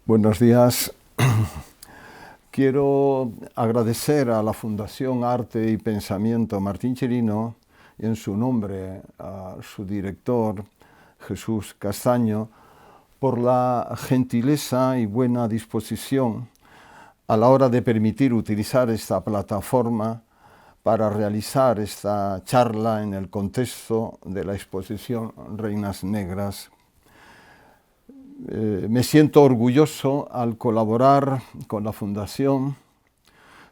Buenos días. Quiero agradecer a la Fundación Arte y Pensamiento Martín Chirino y en su nombre a su director Jesús Castaño por la gentileza y buena disposición a la hora de permitir utilizar esta plataforma para realizar esta charla en el contexto de la exposición Reinas Negras. Me siento orgulloso al colaborar con la Fundación,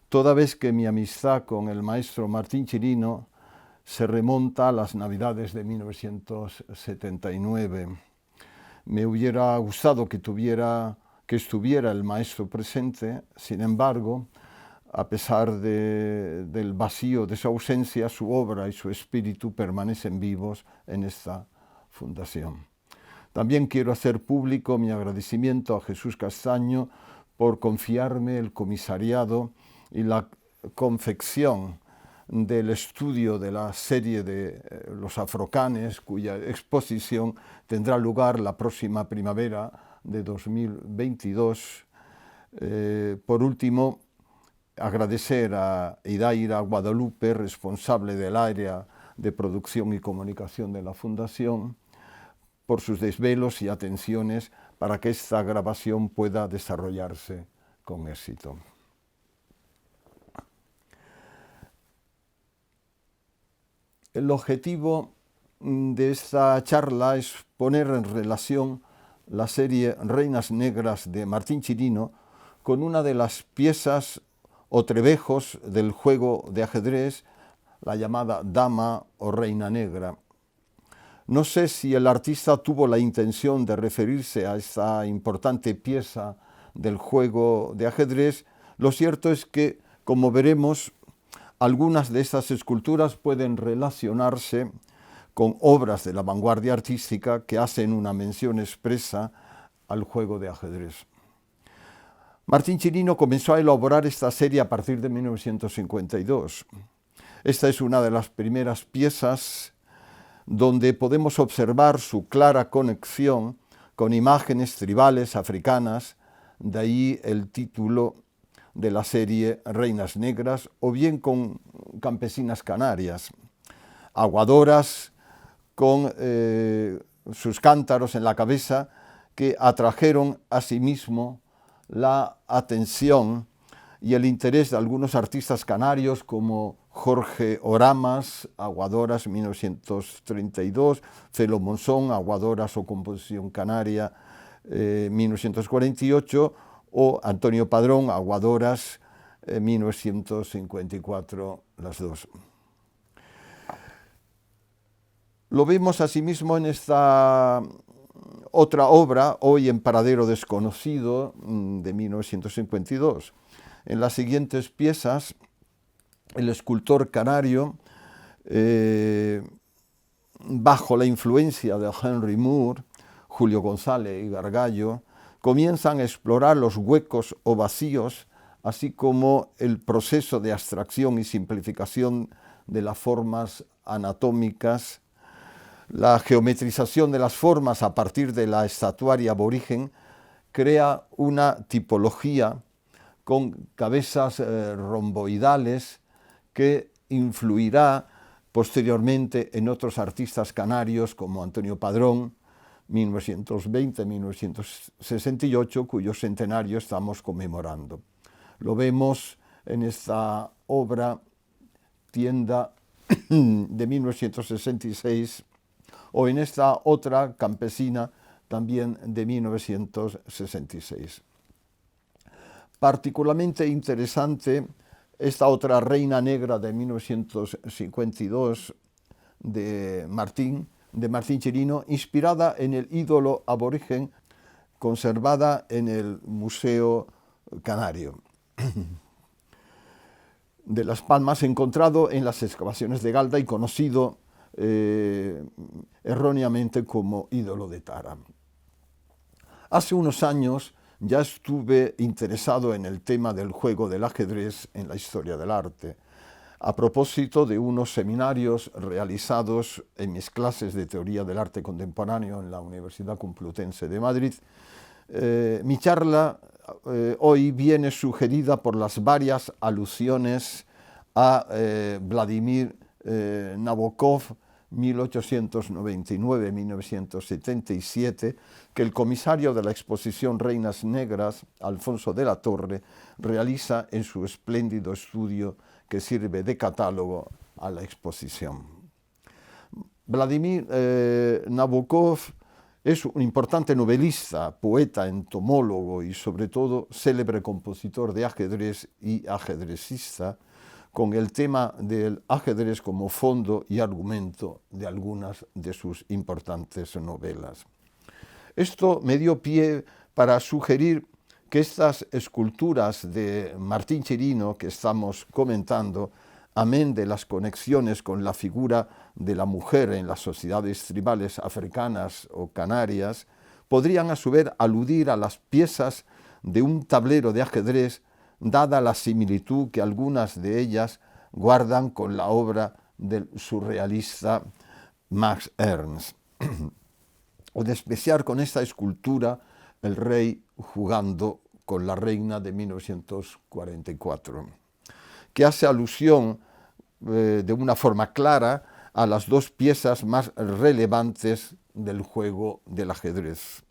toda vez que mi amistad con el maestro Martín Chirino se remonta a las Navidades de 1979. Me hubiera gustado que estuviera el maestro presente, sin embargo, a pesar del vacío de su ausencia, su obra y su espíritu permanecen vivos en esta fundación. También quiero hacer público mi agradecimiento a Jesús Castaño por confiarme el comisariado y la confección del estudio de la serie de los afrocanes, cuya exposición tendrá lugar la próxima primavera de 2022. Por último, agradecer a Idaira Guadalupe, responsable del área de producción y comunicación de la Fundación, por sus desvelos y atenciones para que esta grabación pueda desarrollarse con éxito. El objetivo de esta charla es poner en relación la serie Reinas Negras de Martín Chirino con una de las piezas o trebejos del juego de ajedrez, la llamada Dama o Reina Negra. No sé si el artista tuvo la intención de referirse a esta importante pieza del juego de ajedrez. Lo cierto es que, como veremos, algunas de estas esculturas pueden relacionarse con obras de la vanguardia artística que hacen una mención expresa al juego de ajedrez. Martín Chirino comenzó a elaborar esta serie a partir de 1952. Esta es una de las primeras piezas donde podemos observar su clara conexión con imágenes tribales africanas, de ahí el título de la serie Reinas Negras, o bien con campesinas canarias, aguadoras con sus cántaros en la cabeza que atrajeron asimismo la atención y el interés de algunos artistas canarios como Jorge Oramas, Aguadoras 1932, Celo Monzón, Aguadoras o Composición Canaria 1948, o Antonio Padrón, Aguadoras 1954, las dos. Lo vemos asimismo en esta otra obra, Hoy en Paradero Desconocido, de 1952. En las siguientes piezas, el escultor canario, bajo la influencia de Henry Moore, Julio González y Gargallo, comienzan a explorar los huecos o vacíos, así como el proceso de abstracción y simplificación de las formas anatómicas. La geometrización de las formas a partir de la estatuaria aborigen crea una tipología con cabezas romboidales que influirá posteriormente en otros artistas canarios como Antonio Padrón, 1920-1968, cuyo centenario estamos conmemorando. Lo vemos en esta obra Tienda de 1966 o en esta otra Campesina también de 1966. Particularmente interesante esta otra Reina Negra de 1952 de Martín Chirino, inspirada en el ídolo aborigen, conservada en el Museo Canario de Las Palmas, encontrado en las excavaciones de Galda y conocido erróneamente como ídolo de Tara. Hace unos años ya estuve interesado en el tema del juego del ajedrez en la historia del arte, a propósito de unos seminarios realizados en mis clases de Teoría del Arte Contemporáneo en la Universidad Complutense de Madrid, Mi charla hoy viene sugerida por las varias alusiones a Vladimir Nabokov, 1899-1977, que el comisario de la exposición Reinas Negras, Alfonso de la Torre, realiza en su espléndido estudio que sirve de catálogo a la exposición. Vladimir Nabokov es un importante novelista, poeta, entomólogo y sobre todo célebre compositor de ajedrez y ajedrecista, con el tema del ajedrez como fondo y argumento de algunas de sus importantes novelas. Esto me dio pie para sugerir que estas esculturas de Martín Chirino que estamos comentando, amén de las conexiones con la figura de la mujer en las sociedades tribales africanas o canarias, podrían a su vez aludir a las piezas de un tablero de ajedrez, dada la similitud que algunas de ellas guardan con la obra del surrealista Max Ernst. O despreciar con esta escultura el rey jugando con la reina de 1944, que hace alusión de una forma clara a las dos piezas más relevantes del juego del ajedrez.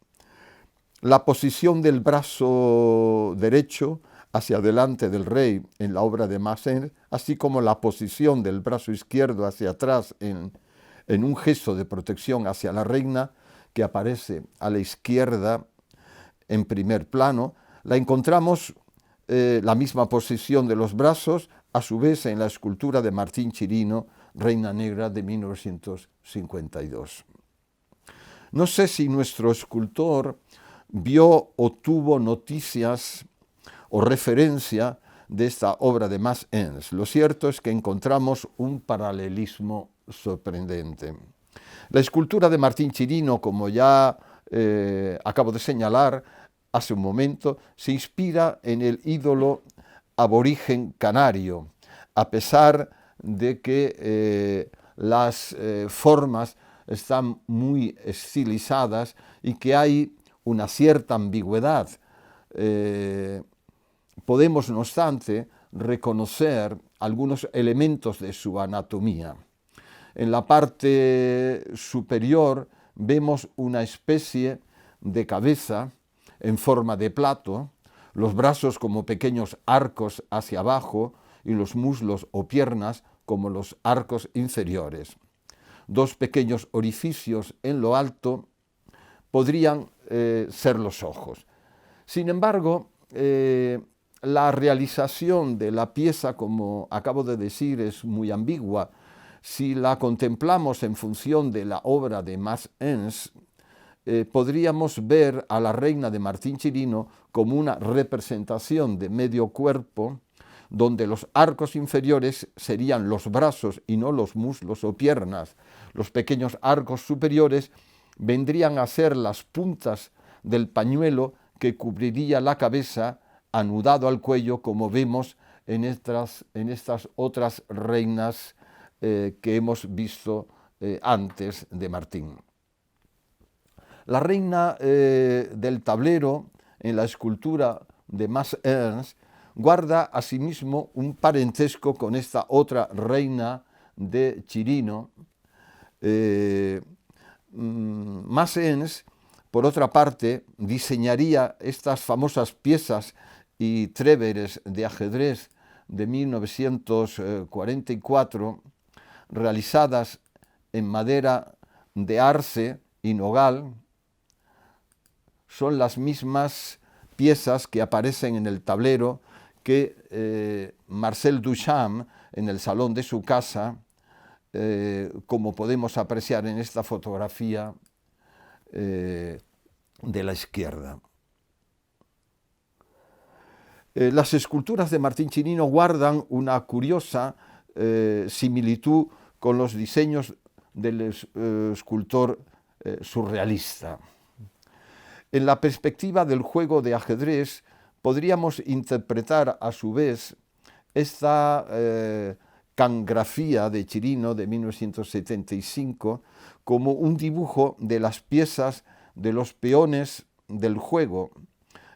La posición del brazo derecho hacia adelante del rey en la obra de Max Ernst, así como la posición del brazo izquierdo hacia atrás en un gesto de protección hacia la reina, que aparece a la izquierda en primer plano, la encontramos la misma posición de los brazos, a su vez en la escultura de Martín Chirino, Reina Negra de 1952. No sé si nuestro escultor vio o tuvo noticias o referencia de esta obra de Max Ernst. Lo cierto es que encontramos un paralelismo sorprendente. La escultura de Martín Chirino, como ya acabo de señalar hace un momento, se inspira en el ídolo aborigen canario, a pesar de que las formas están muy estilizadas y que hay una cierta ambigüedad. Podemos, no obstante, reconocer algunos elementos de su anatomía. En la parte superior vemos una especie de cabeza en forma de plato, los brazos como pequeños arcos hacia abajo y los muslos o piernas como los arcos inferiores. Dos pequeños orificios en lo alto podrían ser los ojos. Sin embargo, la realización de la pieza, como acabo de decir, es muy ambigua. Si la contemplamos en función de la obra de Max Ernst, podríamos ver a la reina de Martín Chirino como una representación de medio cuerpo, donde los arcos inferiores serían los brazos y no los muslos o piernas. Los pequeños arcos superiores vendrían a ser las puntas del pañuelo que cubriría la cabeza, anudado al cuello, como vemos en estas otras reinas que hemos visto antes de Martín. La reina del tablero, en la escultura de Max Ernst, guarda asimismo un parentesco con esta otra reina de Chirino. Max Ernst, por otra parte, diseñaría estas famosas piezas y tréveres de ajedrez de 1944, realizadas en madera de arce y nogal. Son las mismas piezas que aparecen en el tablero que Marcel Duchamp, en el salón de su casa, como podemos apreciar en esta fotografía de la izquierda. Las esculturas de Martín Chirino guardan una curiosa similitud con los diseños del escultor surrealista. En la perspectiva del juego de ajedrez, podríamos interpretar a su vez esta cangrafía de Chirino de 1975 como un dibujo de las piezas de los peones del juego.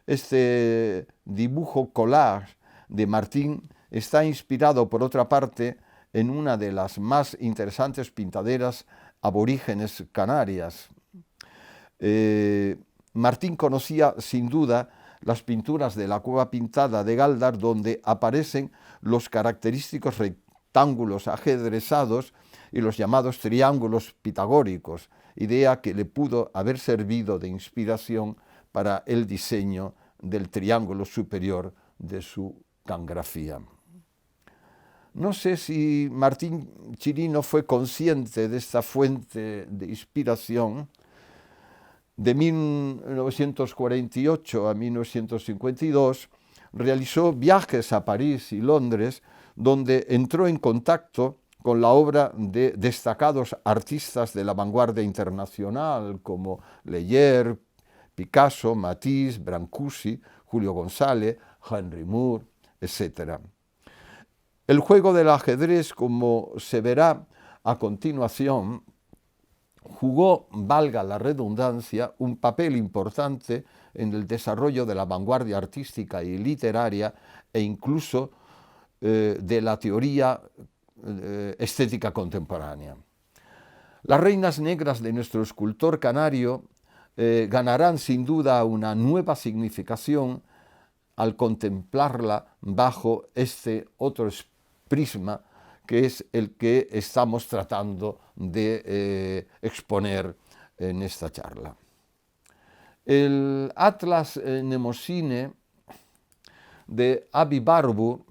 Este dibujo collage de Martín está inspirado, por otra parte, en una de las más interesantes pintaderas aborígenes canarias. Martín conocía sin duda las pinturas de la Cueva Pintada de Gáldar, donde aparecen los característicos rectángulos ajedrezados y los llamados triángulos pitagóricos, idea que le pudo haber servido de inspiración para el diseño del triángulo superior de su cangrafía. No sé si Martín Chirino fue consciente de esta fuente de inspiración. De 1948 a 1952 realizó viajes a París y Londres, donde entró en contacto con la obra de destacados artistas de la vanguardia internacional como Leyer, Picasso, Matisse, Brancusi, Julio González, Henry Moore, etc. El juego del ajedrez, como se verá a continuación, jugó, valga la redundancia, un papel importante en el desarrollo de la vanguardia artística y literaria e incluso de la teoría estética contemporánea. Las reinas negras de nuestro escultor canario ganarán sin duda una nueva significación al contemplarla bajo este otro prisma que es el que estamos tratando de exponer en esta charla. El Atlas Mnemosine de Aby Barbour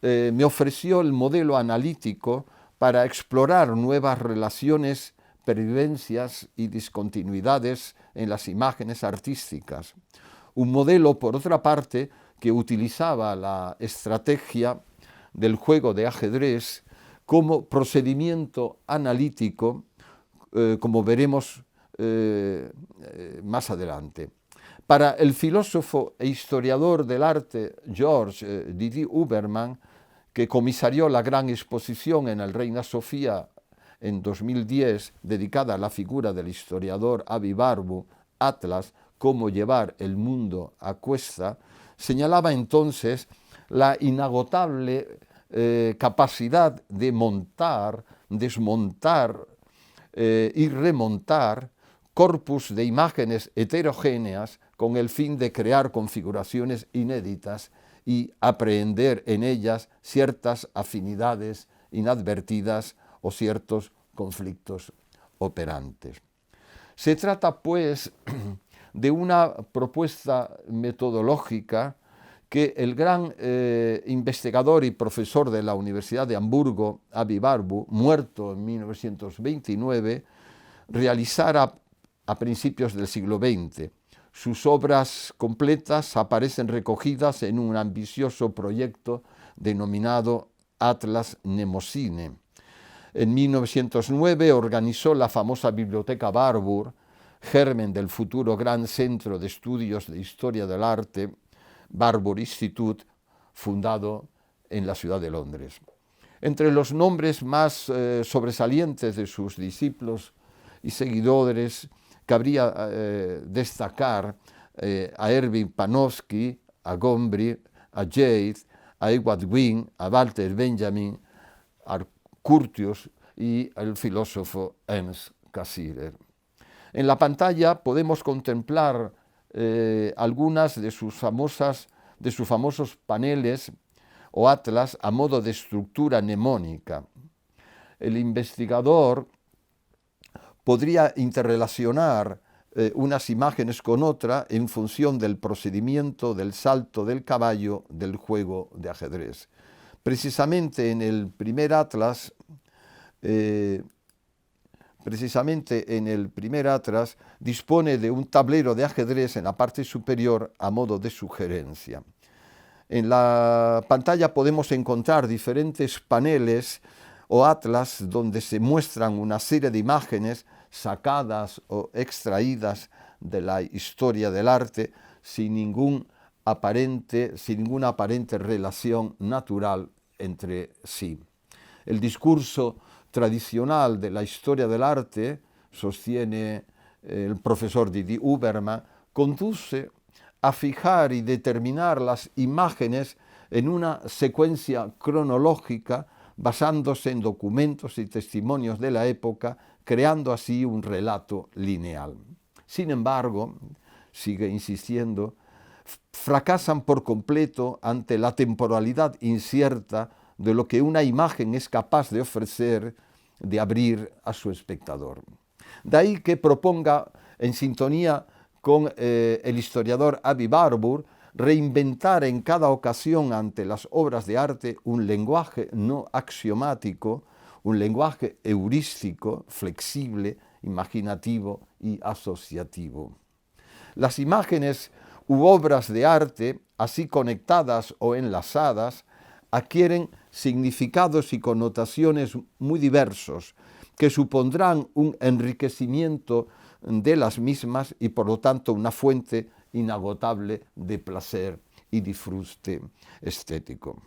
me ofreció el modelo analítico para explorar nuevas relaciones, pervivencias y discontinuidades en las imágenes artísticas. Un modelo, por otra parte, que utilizaba la estrategia del juego de ajedrez como procedimiento analítico, como veremos más adelante. Para el filósofo e historiador del arte Georges Didier Huberman, que comisarió la gran exposición en el Reina Sofía en 2010, dedicada a la figura del historiador Aby Barbour, Atlas, cómo llevar el mundo a cuesta, señalaba entonces la inagotable capacidad de montar, desmontar y remontar corpus de imágenes heterogéneas con el fin de crear configuraciones inéditas y aprehender en ellas ciertas afinidades inadvertidas o ciertos conflictos operantes. Se trata, pues, de una propuesta metodológica que el gran investigador y profesor de la Universidad de Hamburgo, Aby Barbour, muerto en 1929, realizara a principios del siglo XX. Sus obras completas aparecen recogidas en un ambicioso proyecto denominado Atlas Mnemosine. En 1909 organizó la famosa Biblioteca Barbour, germen del futuro gran centro de estudios de historia del arte, Barbour Institute, fundado en la ciudad de Londres. Entre los nombres más sobresalientes de sus discípulos y seguidores, cabría destacar a Erwin Panofsky, a Gombrich, a Jade, a Edward Wynne, a Walter Benjamin, a Curtius y al filósofo Ernst Cassirer. En la pantalla podemos contemplar algunas de sus famosos paneles o atlas a modo de estructura mnemónica. El investigador podría interrelacionar unas imágenes con otra en función del procedimiento del salto del caballo del juego de ajedrez. Precisamente en el primer atlas, dispone de un tablero de ajedrez en la parte superior a modo de sugerencia. En la pantalla podemos encontrar diferentes paneles o atlas donde se muestran una serie de imágenes sacadas o extraídas de la historia del arte sin ninguna aparente relación natural entre sí. El discurso tradicional de la historia del arte, sostiene el profesor Didier Huberman, conduce a fijar y determinar las imágenes en una secuencia cronológica basándose en documentos y testimonios de la época, creando así un relato lineal. Sin embargo, sigue insistiendo, fracasan por completo ante la temporalidad incierta de lo que una imagen es capaz de ofrecer, de abrir a su espectador. De ahí que proponga, en sintonía con el historiador Aby Warburg, reinventar en cada ocasión ante las obras de arte un lenguaje no axiomático, un lenguaje heurístico, flexible, imaginativo y asociativo. Las imágenes u obras de arte, así conectadas o enlazadas, adquieren significados y connotaciones muy diversos, que supondrán un enriquecimiento de las mismas y por lo tanto una fuente inagotable de placer y disfrute estético.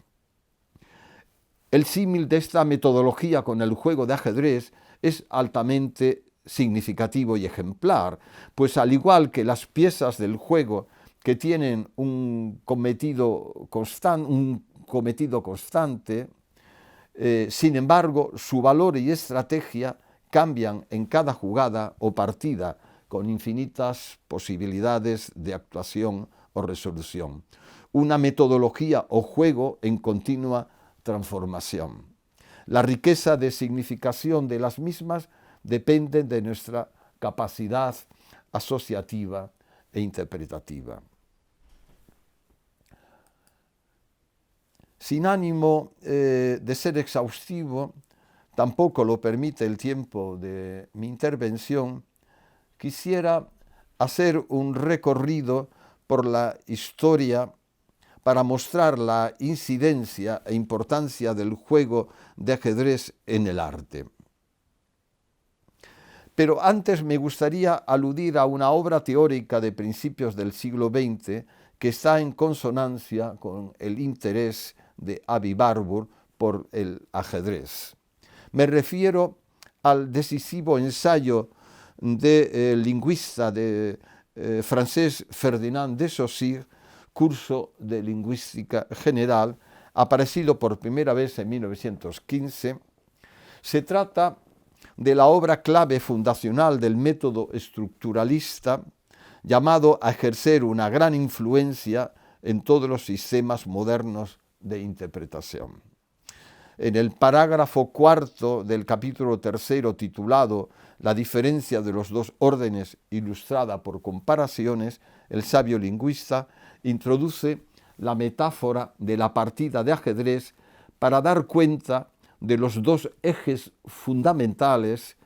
El símil de esta metodología con el juego de ajedrez es altamente significativo y ejemplar, pues al igual que las piezas del juego que tienen un cometido constante, sin embargo, su valor y estrategia cambian en cada jugada o partida, con infinitas posibilidades de actuación o resolución. Una metodología o juego en continua transformación. La riqueza de significación de las mismas depende de nuestra capacidad asociativa e interpretativa. Sin ánimo de ser exhaustivo, tampoco lo permite el tiempo de mi intervención, quisiera hacer un recorrido por la historia para mostrar la incidencia e importancia del juego de ajedrez en el arte. Pero antes me gustaría aludir a una obra teórica de principios del siglo XX que está en consonancia con el interés de Aby Warburg por el ajedrez. Me refiero al decisivo ensayo del lingüista francés Ferdinand de Saussure, Curso de Lingüística General, aparecido por primera vez en 1915. Se trata de la obra clave fundacional del método estructuralista, llamado a ejercer una gran influencia en todos los sistemas modernos de interpretación. En el parágrafo cuarto del capítulo tercero, titulado La diferencia de los dos órdenes, ilustrada por comparaciones, el sabio lingüista introduce la metáfora de la partida de ajedrez para dar cuenta de los dos ejes fundamentales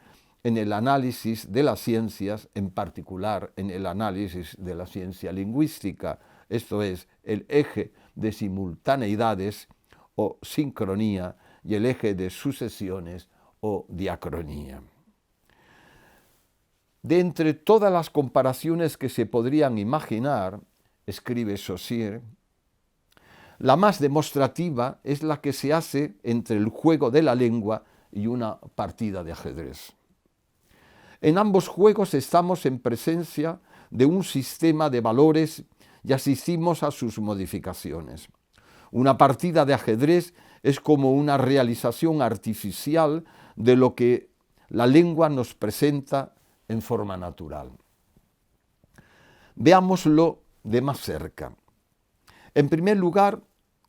en el análisis de las ciencias, en particular en el análisis de la ciencia lingüística, esto es, el eje de simultaneidades o sincronía y el eje de sucesiones o diacronía. De entre todas las comparaciones que se podrían imaginar, escribe Saussure, la más demostrativa es la que se hace entre el juego de la lengua y una partida de ajedrez. En ambos juegos estamos en presencia de un sistema de valores y asistimos a sus modificaciones. Una partida de ajedrez es como una realización artificial de lo que la lengua nos presenta en forma natural. Veámoslo de más cerca. En primer lugar,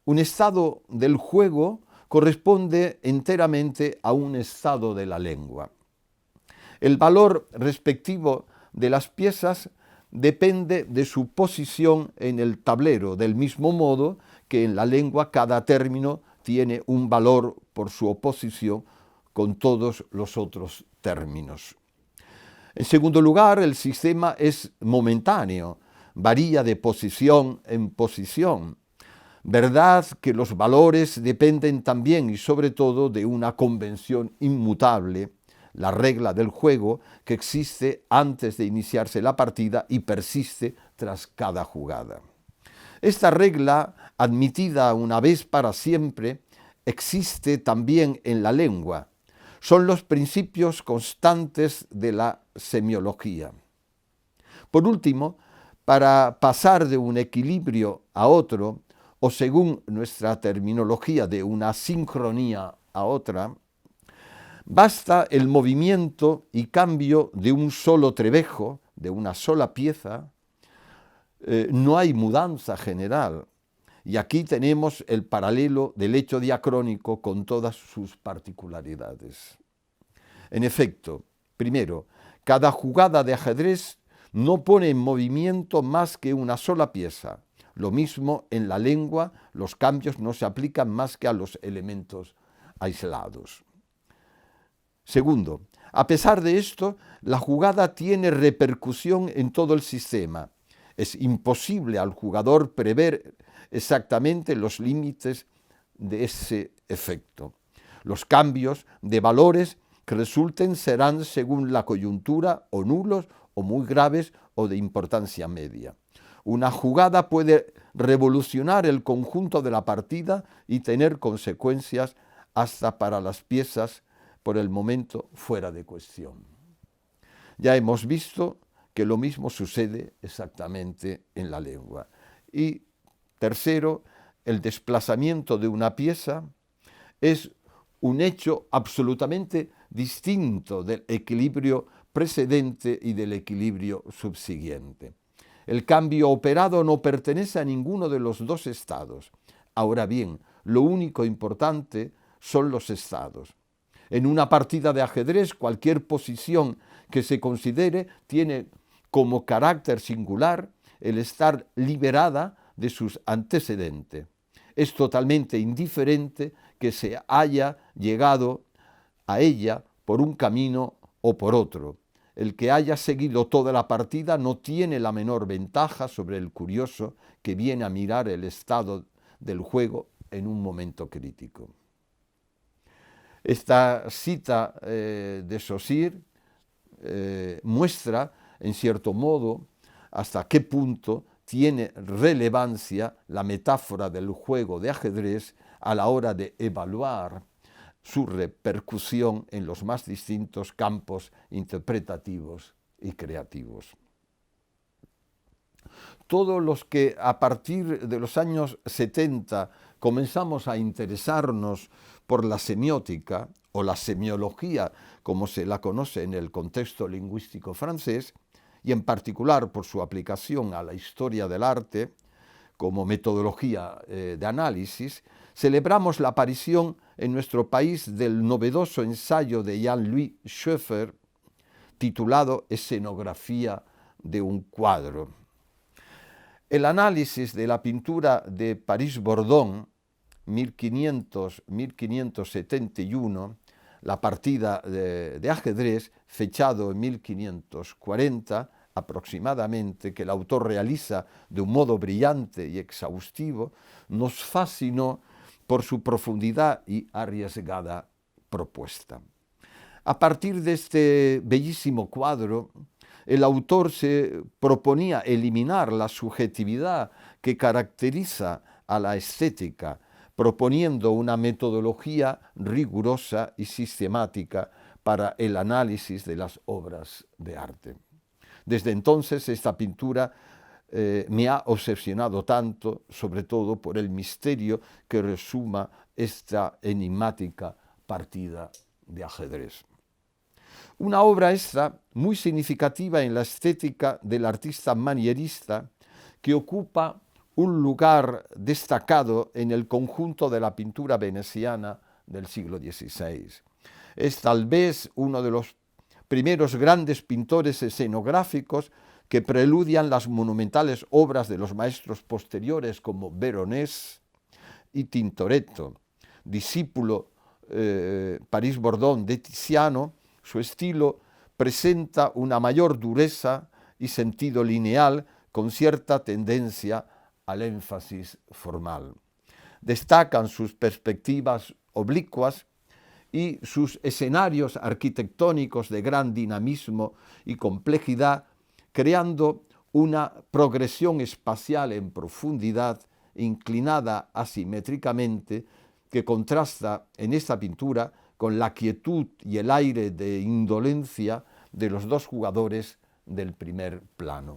un estado del juego corresponde enteramente a un estado de la lengua. El valor respectivo de las piezas depende de su posición en el tablero, del mismo modo que en la lengua cada término tiene un valor por su oposición con todos los otros términos. En segundo lugar, el sistema es momentáneo, varía de posición en posición. Verdad que los valores dependen también y sobre todo de una convención inmutable, la regla del juego que existe antes de iniciarse la partida y persiste tras cada jugada. Esta regla, admitida una vez para siempre, existe también en la lengua. Son los principios constantes de la semiología. Por último, Para pasar de un equilibrio a otro, o según nuestra terminología, de una sincronía a otra, basta el movimiento y cambio de un solo trebejo, de una sola pieza. No hay mudanza general. Y aquí tenemos el paralelo del hecho diacrónico con todas sus particularidades. En efecto, primero, cada jugada de ajedrez no pone en movimiento más que una sola pieza. Lo mismo en la lengua, los cambios no se aplican más que a los elementos aislados. Segundo, a pesar de esto, la jugada tiene repercusión en todo el sistema. Es imposible al jugador prever exactamente los límites de ese efecto. Los cambios de valores que resulten serán según la coyuntura o nulos o muy graves o de importancia media. Una jugada puede revolucionar el conjunto de la partida y tener consecuencias hasta para las piezas por el momento fuera de cuestión. Ya hemos visto que lo mismo sucede exactamente en la lengua. Y tercero, el desplazamiento de una pieza es un hecho absolutamente distinto del equilibrio precedente y del equilibrio subsiguiente. El cambio operado no pertenece a ninguno de los dos estados. Ahora bien, lo único importante son los estados. En una partida de ajedrez, cualquier posición que se considere tiene como carácter singular el estar liberada de sus antecedentes. Es totalmente indiferente que se haya llegado a ella por un camino o por otro. El que haya seguido toda la partida no tiene la menor ventaja sobre el curioso que viene a mirar el estado del juego en un momento crítico. Esta cita de Saussure muestra, en cierto modo, hasta qué punto tiene relevancia la metáfora del juego de ajedrez a la hora de evaluar su repercusión en los más distintos campos interpretativos y creativos. Todos los que a partir de los años 70 comenzamos a interesarnos por la semiótica o la semiología, como se la conoce en el contexto lingüístico francés, y en particular por su aplicación a la historia del arte como metodología de análisis, celebramos la aparición en nuestro país del novedoso ensayo de Jean-Louis Schoeffer titulado Escenografía de un cuadro. El análisis de la pintura de París-Bordón, 1500-1571, la partida de ajedrez, fechado en 1540 aproximadamente, que el autor realiza de un modo brillante y exhaustivo, nos fascinó por su profundidad y arriesgada propuesta. A partir de este bellísimo cuadro, el autor se proponía eliminar la subjetividad que caracteriza a la estética, proponiendo una metodología rigurosa y sistemática para el análisis de las obras de arte. Desde entonces esta pintura me ha obsesionado tanto, sobre todo por el misterio que resuma esta enigmática partida de ajedrez. Una obra esta muy significativa en la estética del artista manierista que ocupa un lugar destacado en el conjunto de la pintura veneciana del siglo XVI. Es tal vez uno de los primeros grandes pintores escenográficos que preludian las monumentales obras de los maestros posteriores como Veronese y Tintoretto. Discípulo París-Bordón de Tiziano, su estilo presenta una mayor dureza y sentido lineal con cierta tendencia al énfasis formal. Destacan sus perspectivas oblicuas y sus escenarios arquitectónicos de gran dinamismo y complejidad, creando una progresión espacial en profundidad inclinada asimétricamente que contrasta en esta pintura con la quietud y el aire de indolencia de los dos jugadores del primer plano.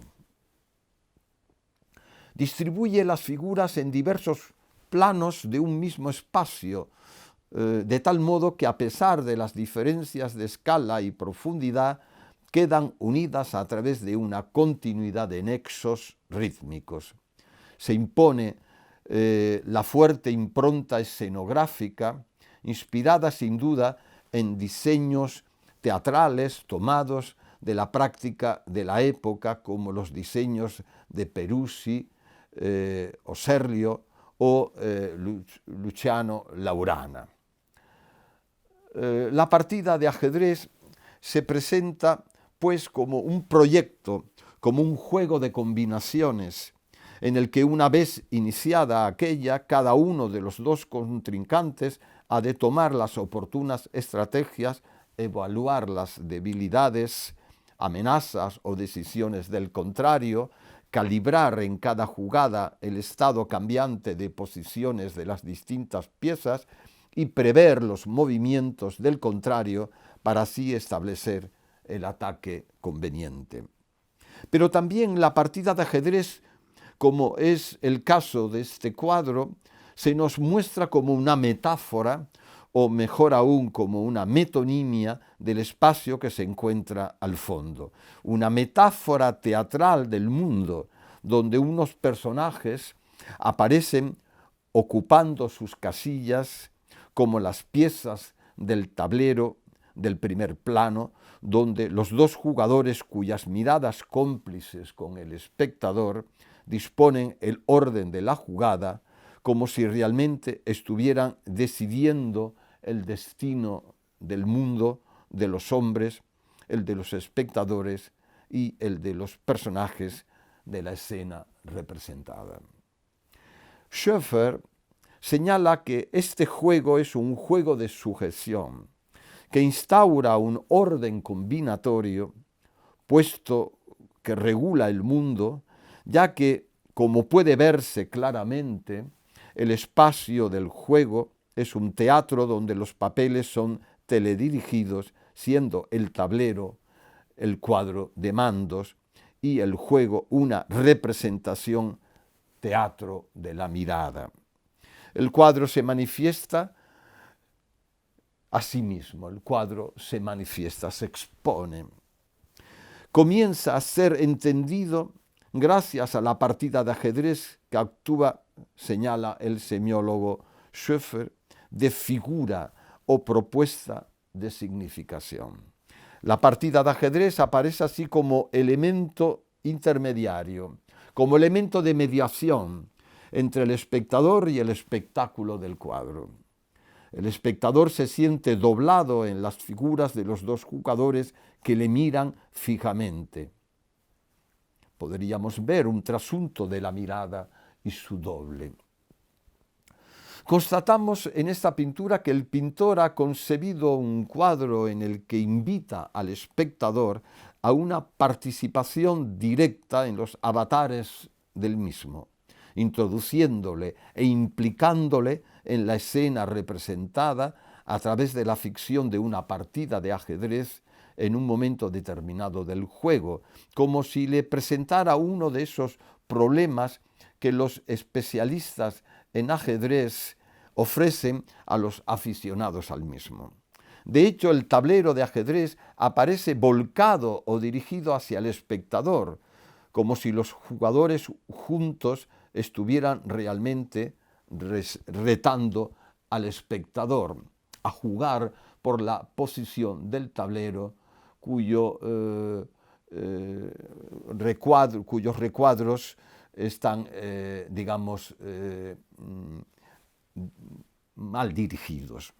Distribuye las figuras en diversos planos de un mismo espacio, de tal modo que a pesar de las diferencias de escala y profundidad, quedan unidas a través de una continuidad de nexos rítmicos. Se impone la fuerte impronta escenográfica, inspirada sin duda en diseños teatrales tomados de la práctica de la época, como los diseños de Peruzzi, Ossarlio o Luciano Laurana. La partida de ajedrez se presenta pues como un proyecto, como un juego de combinaciones, en el que una vez iniciada aquella, cada uno de los dos contrincantes ha de tomar las oportunas estrategias, evaluar las debilidades, amenazas o decisiones del contrario, calibrar en cada jugada el estado cambiante de posiciones de las distintas piezas y prever los movimientos del contrario para así establecer el ataque conveniente. Pero también la partida de ajedrez, como es el caso de este cuadro, se nos muestra como una metáfora, o mejor aún como una metonimia del espacio que se encuentra al fondo. Una metáfora teatral del mundo, donde unos personajes aparecen ocupando sus casillas como las piezas del tablero del primer plano, donde los dos jugadores cuyas miradas cómplices con el espectador disponen el orden de la jugada, como si realmente estuvieran decidiendo el destino del mundo, de los hombres, el de los espectadores y el de los personajes de la escena representada. Schoeffer señala que este juego es un juego de sujeción, que instaura un orden combinatorio, puesto que regula el mundo, ya que, como puede verse claramente, el espacio del juego es un teatro donde los papeles son teledirigidos, siendo el tablero el cuadro de mandos y el juego una representación teatro de la mirada. El cuadro se manifiesta a sí mismo, el cuadro se manifiesta, se expone. Comienza a ser entendido gracias a la partida de ajedrez que actúa, señala el semiólogo Schoeffer, de figura o propuesta de significación. La partida de ajedrez aparece así como elemento intermediario, como elemento de mediación entre el espectador y el espectáculo del cuadro. El espectador se siente doblado en las figuras de los dos jugadores que le miran fijamente. Podríamos ver un trasunto de la mirada y su doble. Constatamos en esta pintura que el pintor ha concebido un cuadro en el que invita al espectador a una participación directa en los avatares del mismo, introduciéndole e implicándole en la escena representada a través de la ficción de una partida de ajedrez en un momento determinado del juego, como si le presentara uno de esos problemas que los especialistas en ajedrez ofrecen a los aficionados al mismo. De hecho, el tablero de ajedrez aparece volcado o dirigido hacia el espectador, como si los jugadores juntos estuvieran realmente retando al espectador a jugar por la posición del tablero cuyos recuadros están, mal dirigidos.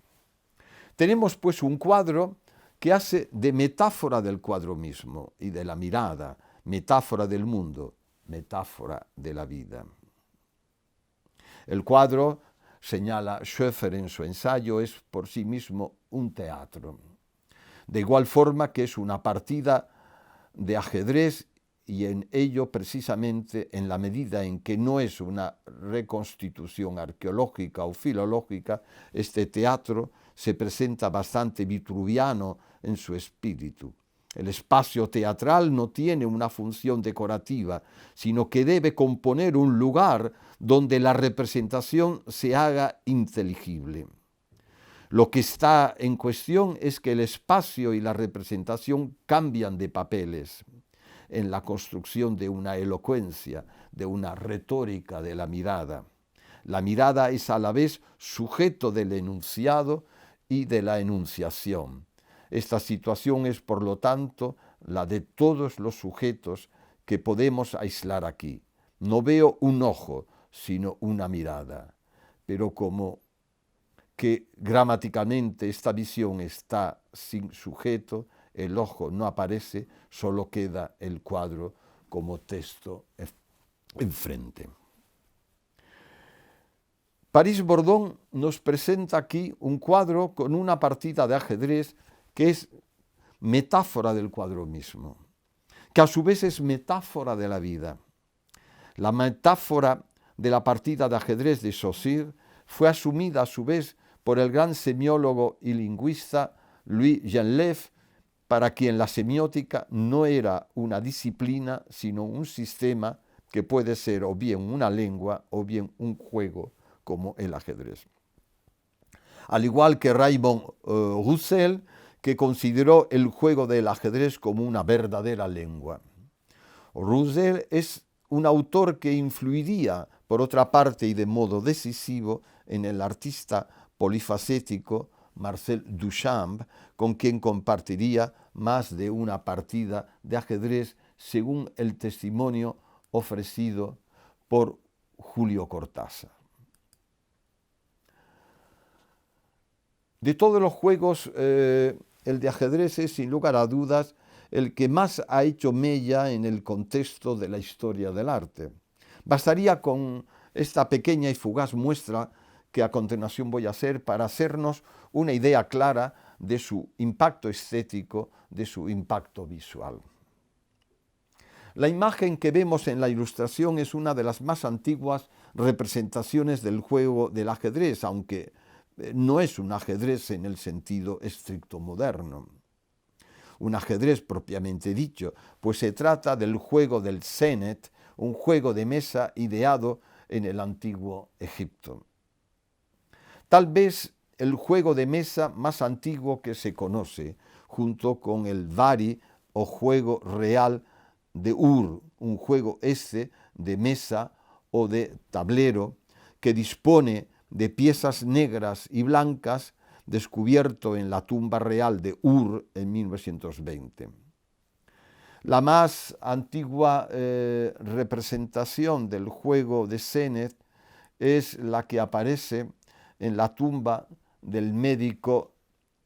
Tenemos pues un cuadro que hace de metáfora del cuadro mismo y de la mirada, metáfora del mundo, metáfora de la vida. El cuadro, señala Schoeffer en su ensayo, es por sí mismo un teatro. De igual forma que es una partida de ajedrez y en ello precisamente en la medida en que no es una reconstitución arqueológica o filológica, este teatro se presenta bastante vitruviano en su espíritu. El espacio teatral no tiene una función decorativa, sino que debe componer un lugar donde la representación se haga inteligible. Lo que está en cuestión es que el espacio y la representación cambian de papeles en la construcción de una elocuencia, de una retórica de la mirada. La mirada es a la vez sujeto del enunciado y de la enunciación. Esta situación es, por lo tanto, la de todos los sujetos que podemos aislar aquí. No veo un ojo, sino una mirada. Pero como que gramaticalmente esta visión está sin sujeto, el ojo no aparece, solo queda el cuadro como texto enfrente. París-Bordón nos presenta aquí un cuadro con una partida de ajedrez que es metáfora del cuadro mismo, que a su vez es metáfora de la vida. La metáfora de la partida de ajedrez de Saussure fue asumida a su vez por el gran semiólogo y lingüista Louis Genlève, para quien la semiótica no era una disciplina, sino un sistema que puede ser o bien una lengua o bien un juego como el ajedrez. Al igual que Raymond Roussel, que consideró el juego del ajedrez como una verdadera lengua. Roussel es un autor que influiría, por otra parte y de modo decisivo, en el artista polifacético Marcel Duchamp, con quien compartiría más de una partida de ajedrez, según el testimonio ofrecido por Julio Cortázar. De todos los juegos, el de ajedrez es, sin lugar a dudas, el que más ha hecho mella en el contexto de la historia del arte. Bastaría con esta pequeña y fugaz muestra que a continuación voy a hacer para hacernos una idea clara de su impacto estético, de su impacto visual. La imagen que vemos en la ilustración es una de las más antiguas representaciones del juego del ajedrez, aunque no es un ajedrez en el sentido estricto moderno. Un ajedrez propiamente dicho, pues se trata del juego del Senet, un juego de mesa ideado en el antiguo Egipto. Tal vez el juego de mesa más antiguo que se conoce, junto con el Vari o juego real de Ur, un juego de mesa o de tablero que dispone de piezas negras y blancas, descubierto en la tumba real de Ur en 1920. La más antigua representación del juego de Senet es la que aparece en la tumba del médico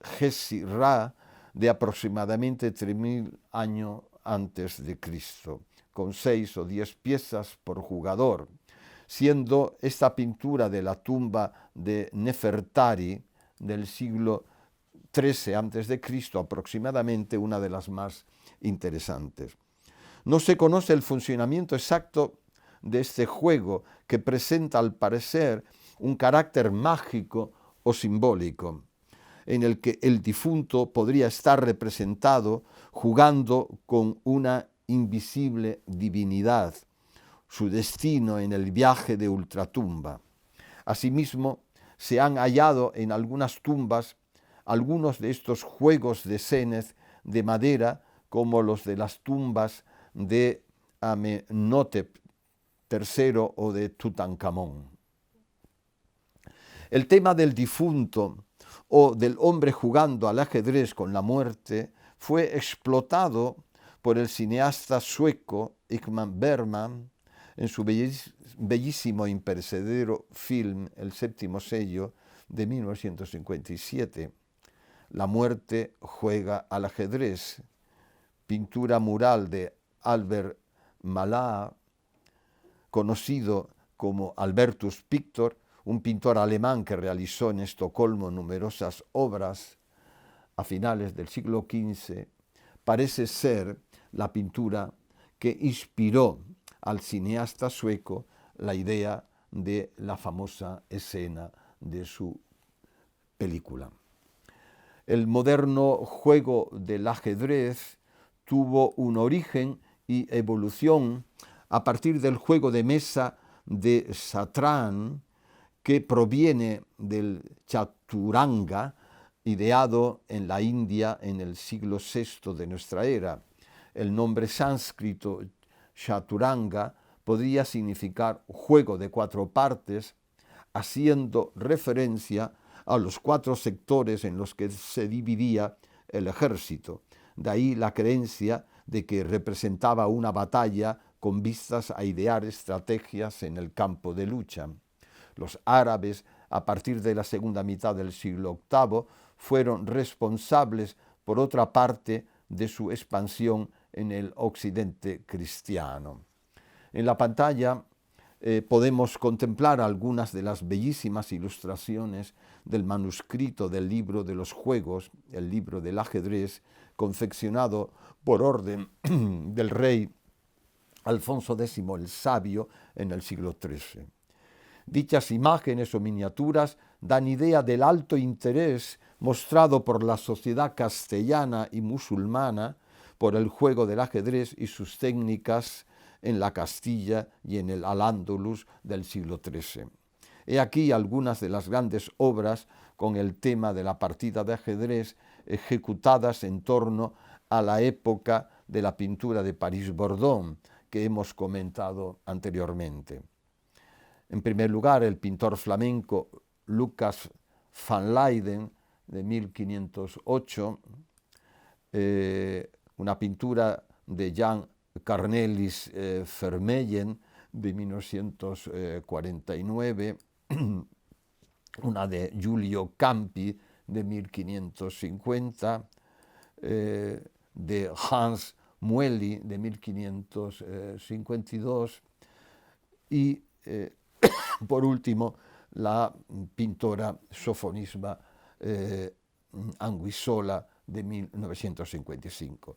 Gezi-Ra de aproximadamente 3.000 años antes de Cristo, con 6 o 10 piezas por jugador, siendo esta pintura de la tumba de Nefertari del siglo XIII a.C. aproximadamente una de las más interesantes. No se conoce el funcionamiento exacto de este juego, que presenta al parecer un carácter mágico o simbólico, en el que el difunto podría estar representado jugando con una invisible divinidad, su destino en el viaje de ultratumba. Asimismo, se han hallado en algunas tumbas algunos de estos juegos de Senet de madera, como los de las tumbas de Amenhotep III o de Tutankamón. El tema del difunto o del hombre jugando al ajedrez con la muerte fue explotado por el cineasta sueco Ingmar Bergman en su bellísimo e imperecedero film El séptimo sello de 1957. La muerte juega al ajedrez, pintura mural de Albert Malaa, conocido como Albertus Pictor, un pintor alemán que realizó en Estocolmo numerosas obras a finales del siglo XV, parece ser la pintura que inspiró al cineasta sueco la idea de la famosa escena de su película. El moderno juego del ajedrez tuvo un origen y evolución a partir del juego de mesa de Satrán, que proviene del chaturanga, ideado en la India en el siglo VI de nuestra era. El nombre sánscrito chaturanga podría significar juego de 4 partes, haciendo referencia a los 4 sectores en los que se dividía el ejército. De ahí la creencia de que representaba una batalla con vistas a idear estrategias en el campo de lucha. Los árabes, a partir de la segunda mitad del siglo VIII, fueron responsables, por otra parte, de su expansión en el occidente cristiano. En la pantalla podemos contemplar algunas de las bellísimas ilustraciones del manuscrito del libro de los juegos, el libro del ajedrez, confeccionado por orden del rey Alfonso X el Sabio en el siglo XIII. Dichas imágenes o miniaturas dan idea del alto interés mostrado por la sociedad castellana y musulmana por el juego del ajedrez y sus técnicas en la Castilla y en el Al-Ándalus del siglo XIII. He aquí algunas de las grandes obras con el tema de la partida de ajedrez ejecutadas en torno a la época de la pintura de París-Bordón, que hemos comentado anteriormente. En primer lugar, el pintor flamenco Lucas van Leyden, de 1508, una pintura de Jan Carnelis Vermeulen, de 1949, una de Giulio Campi, de 1550, de Hans Mueli, de 1552, y por último, la pintora sofonisma Anguissola, de 1955.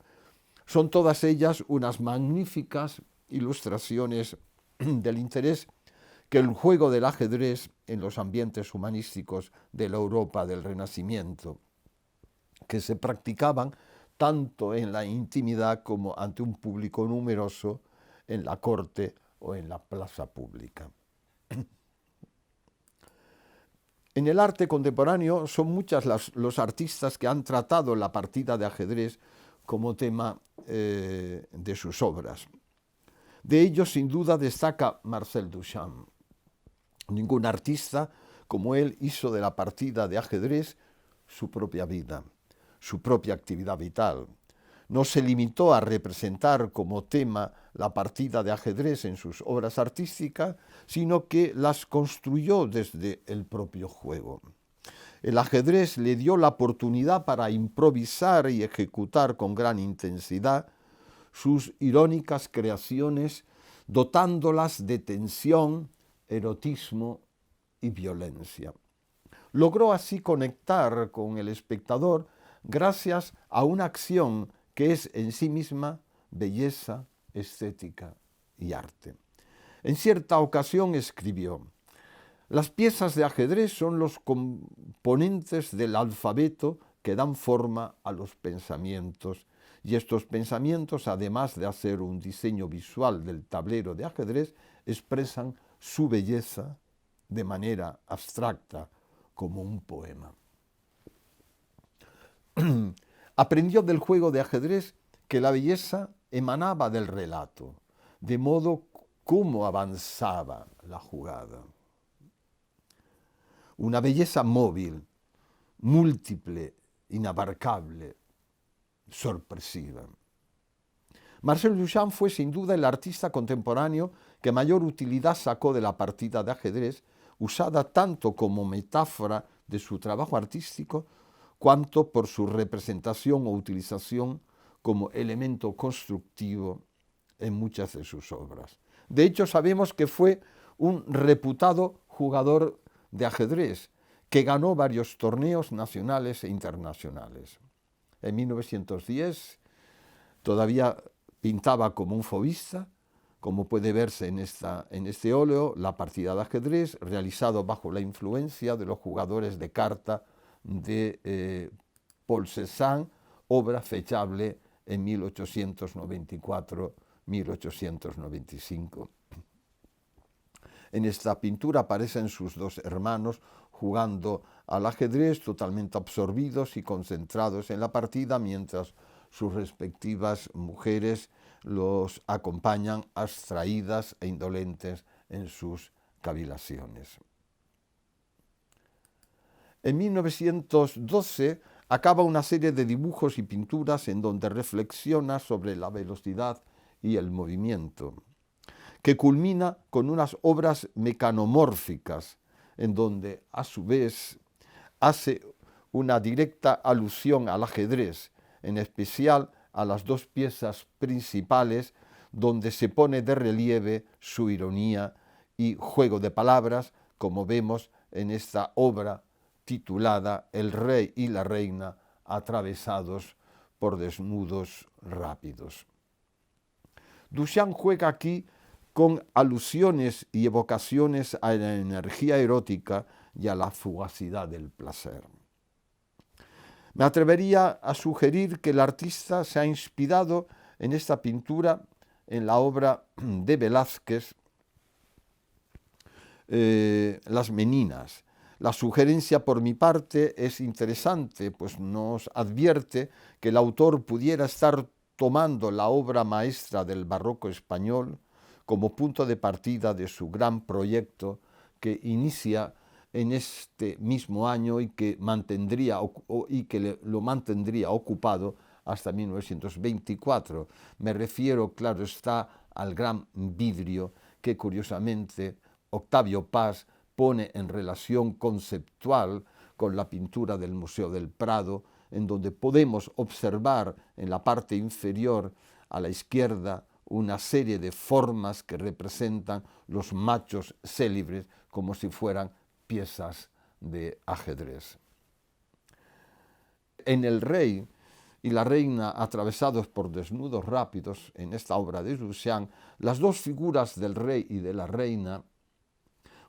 Son todas ellas unas magníficas ilustraciones del interés que el juego del ajedrez en los ambientes humanísticos de la Europa del Renacimiento, que se practicaban tanto en la intimidad como ante un público numeroso en la corte o en la plaza pública. En el arte contemporáneo son muchas los artistas que han tratado la partida de ajedrez como tema de sus obras. De ellos, sin duda, destaca Marcel Duchamp. Ningún artista como él hizo de la partida de ajedrez su propia vida, su propia actividad vital. No se limitó a representar como tema la partida de ajedrez en sus obras artísticas, sino que las construyó desde el propio juego. El ajedrez le dio la oportunidad para improvisar y ejecutar con gran intensidad sus irónicas creaciones, dotándolas de tensión, erotismo y violencia. Logró así conectar con el espectador gracias a una acción que es en sí misma belleza, estética y arte. En cierta ocasión escribió: las piezas de ajedrez son los componentes del alfabeto que dan forma a los pensamientos, y estos pensamientos, además de hacer un diseño visual del tablero de ajedrez, expresan su belleza de manera abstracta, como un poema. Aprendió del juego de ajedrez que la belleza emanaba del relato, de modo como avanzaba la jugada. Una belleza móvil, múltiple, inabarcable, sorpresiva. Marcel Duchamp fue sin duda el artista contemporáneo que mayor utilidad sacó de la partida de ajedrez, usada tanto como metáfora de su trabajo artístico, cuanto por su representación o utilización como elemento constructivo en muchas de sus obras. De hecho, sabemos que fue un reputado jugador de ajedrez, que ganó varios torneos nacionales e internacionales. En 1910 todavía pintaba como un fauvista, como puede verse en este óleo, la partida de ajedrez, realizado bajo la influencia de los jugadores de carta de Paul Cézanne, obra fechable en 1894-1895. En esta pintura aparecen sus dos hermanos jugando al ajedrez, totalmente absorbidos y concentrados en la partida, mientras sus respectivas mujeres los acompañan abstraídas e indolentes en sus cavilaciones. En 1912 acaba una serie de dibujos y pinturas en donde reflexiona sobre la velocidad y el movimiento, que culmina con unas obras mecanomórficas, en donde a su vez hace una directa alusión al ajedrez, en especial a las dos piezas principales, donde se pone de relieve su ironía y juego de palabras, como vemos en esta obra titulada El rey y la reina atravesados por desnudos rápidos. Duchamp juega aquí con alusiones y evocaciones a la energía erótica y a la fugacidad del placer. Me atrevería a sugerir que el artista se ha inspirado en esta pintura en la obra de Velázquez, Las Meninas. La sugerencia por mi parte es interesante, pues nos advierte que el autor pudiera estar tomando la obra maestra del barroco español como punto de partida de su gran proyecto que inicia en este mismo año y que lo mantendría ocupado hasta 1924. Me refiero, claro está, al gran vidrio que curiosamente Octavio Paz pone en relación conceptual con la pintura del Museo del Prado, en donde podemos observar en la parte inferior a la izquierda una serie de formas que representan los machos célibres como si fueran piezas de ajedrez. En El rey y la reina atravesados por desnudos rápidos, en esta obra de Duchamp, las dos figuras del rey y de la reina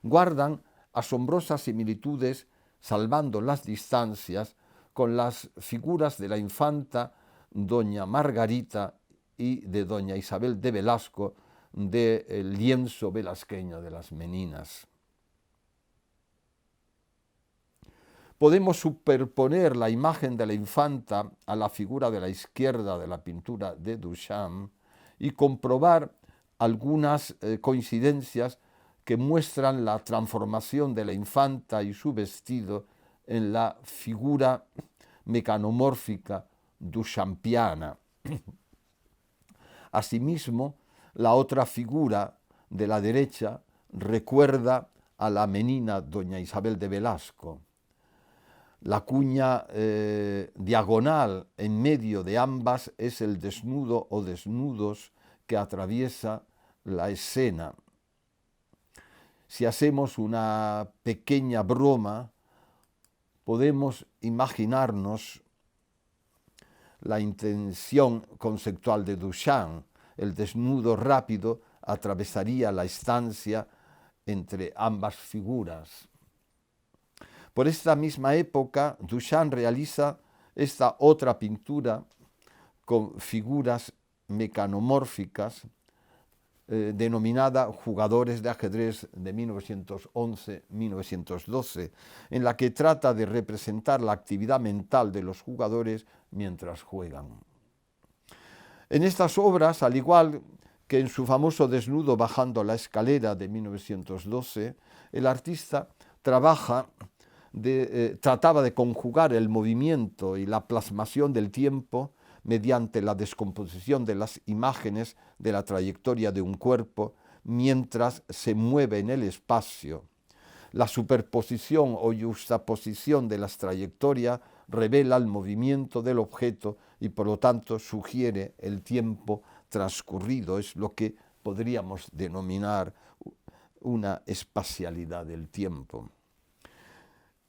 guardan asombrosas similitudes, salvando las distancias, con las figuras de la infanta doña Margarita y de doña Isabel de Velasco del lienzo velasqueño de Las Meninas. Podemos superponer la imagen de la infanta a la figura de la izquierda de la pintura de Duchamp y comprobar algunas coincidencias que muestran la transformación de la infanta y su vestido en la figura mecanomórfica duchampiana. Asimismo, la otra figura de la derecha recuerda a la menina doña Isabel de Velasco. La cuña diagonal en medio de ambas es el desnudo o desnudos que atraviesa la escena. Si hacemos una pequeña broma, podemos imaginarnos la intención conceptual de Duchamp. El desnudo rápido atravesaría la estancia entre ambas figuras. Por esta misma época, Duchamp realiza esta otra pintura con figuras mecanomórficas, denominada Jugadores de ajedrez de 1911-1912, en la que trata de representar la actividad mental de los jugadores mientras juegan. En estas obras, al igual que en su famoso desnudo bajando la escalera de 1912, el artista trataba de conjugar el movimiento y la plasmación del tiempo mediante la descomposición de las imágenes de la trayectoria de un cuerpo mientras se mueve en el espacio. La superposición o yuxtaposición de las trayectorias revela el movimiento del objeto y por lo tanto sugiere el tiempo transcurrido. Es lo que podríamos denominar una espacialidad del tiempo.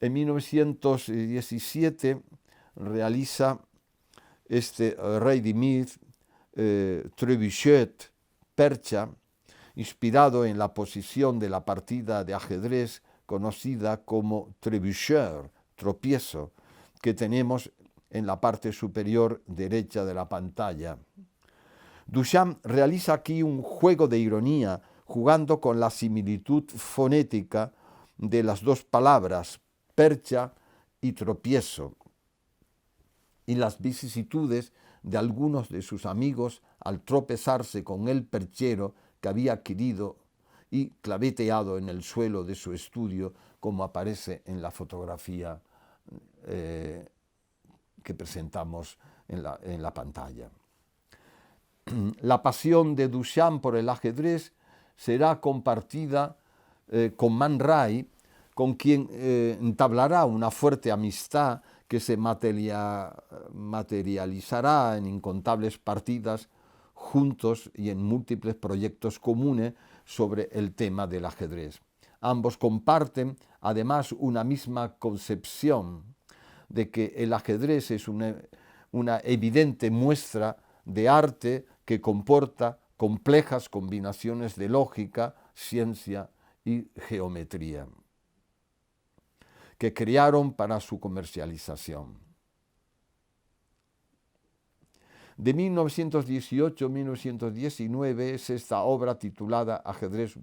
En 1917 realiza este Rey de Meath, Trebuchet, Percha, inspirado en la posición de la partida de ajedrez conocida como trébucheur, tropiezo, que tenemos en la parte superior derecha de la pantalla. Duchamp realiza aquí un juego de ironía, jugando con la similitud fonética de las dos palabras, percha y tropiezo, y las vicisitudes de algunos de sus amigos al tropezarse con el perchero que había adquirido y claveteado en el suelo de su estudio, como aparece en la fotografía que presentamos en la pantalla. La pasión de Duchamp por el ajedrez será compartida con Man Ray, con quien entablará una fuerte amistad que se materializará en incontables partidas juntos y en múltiples proyectos comunes sobre el tema del ajedrez. Ambos comparten además una misma concepción de que el ajedrez es una evidente muestra de arte que comporta complejas combinaciones de lógica, ciencia y geometría, que crearon para su comercialización. De 1918-1919 es esta obra titulada Ajedrez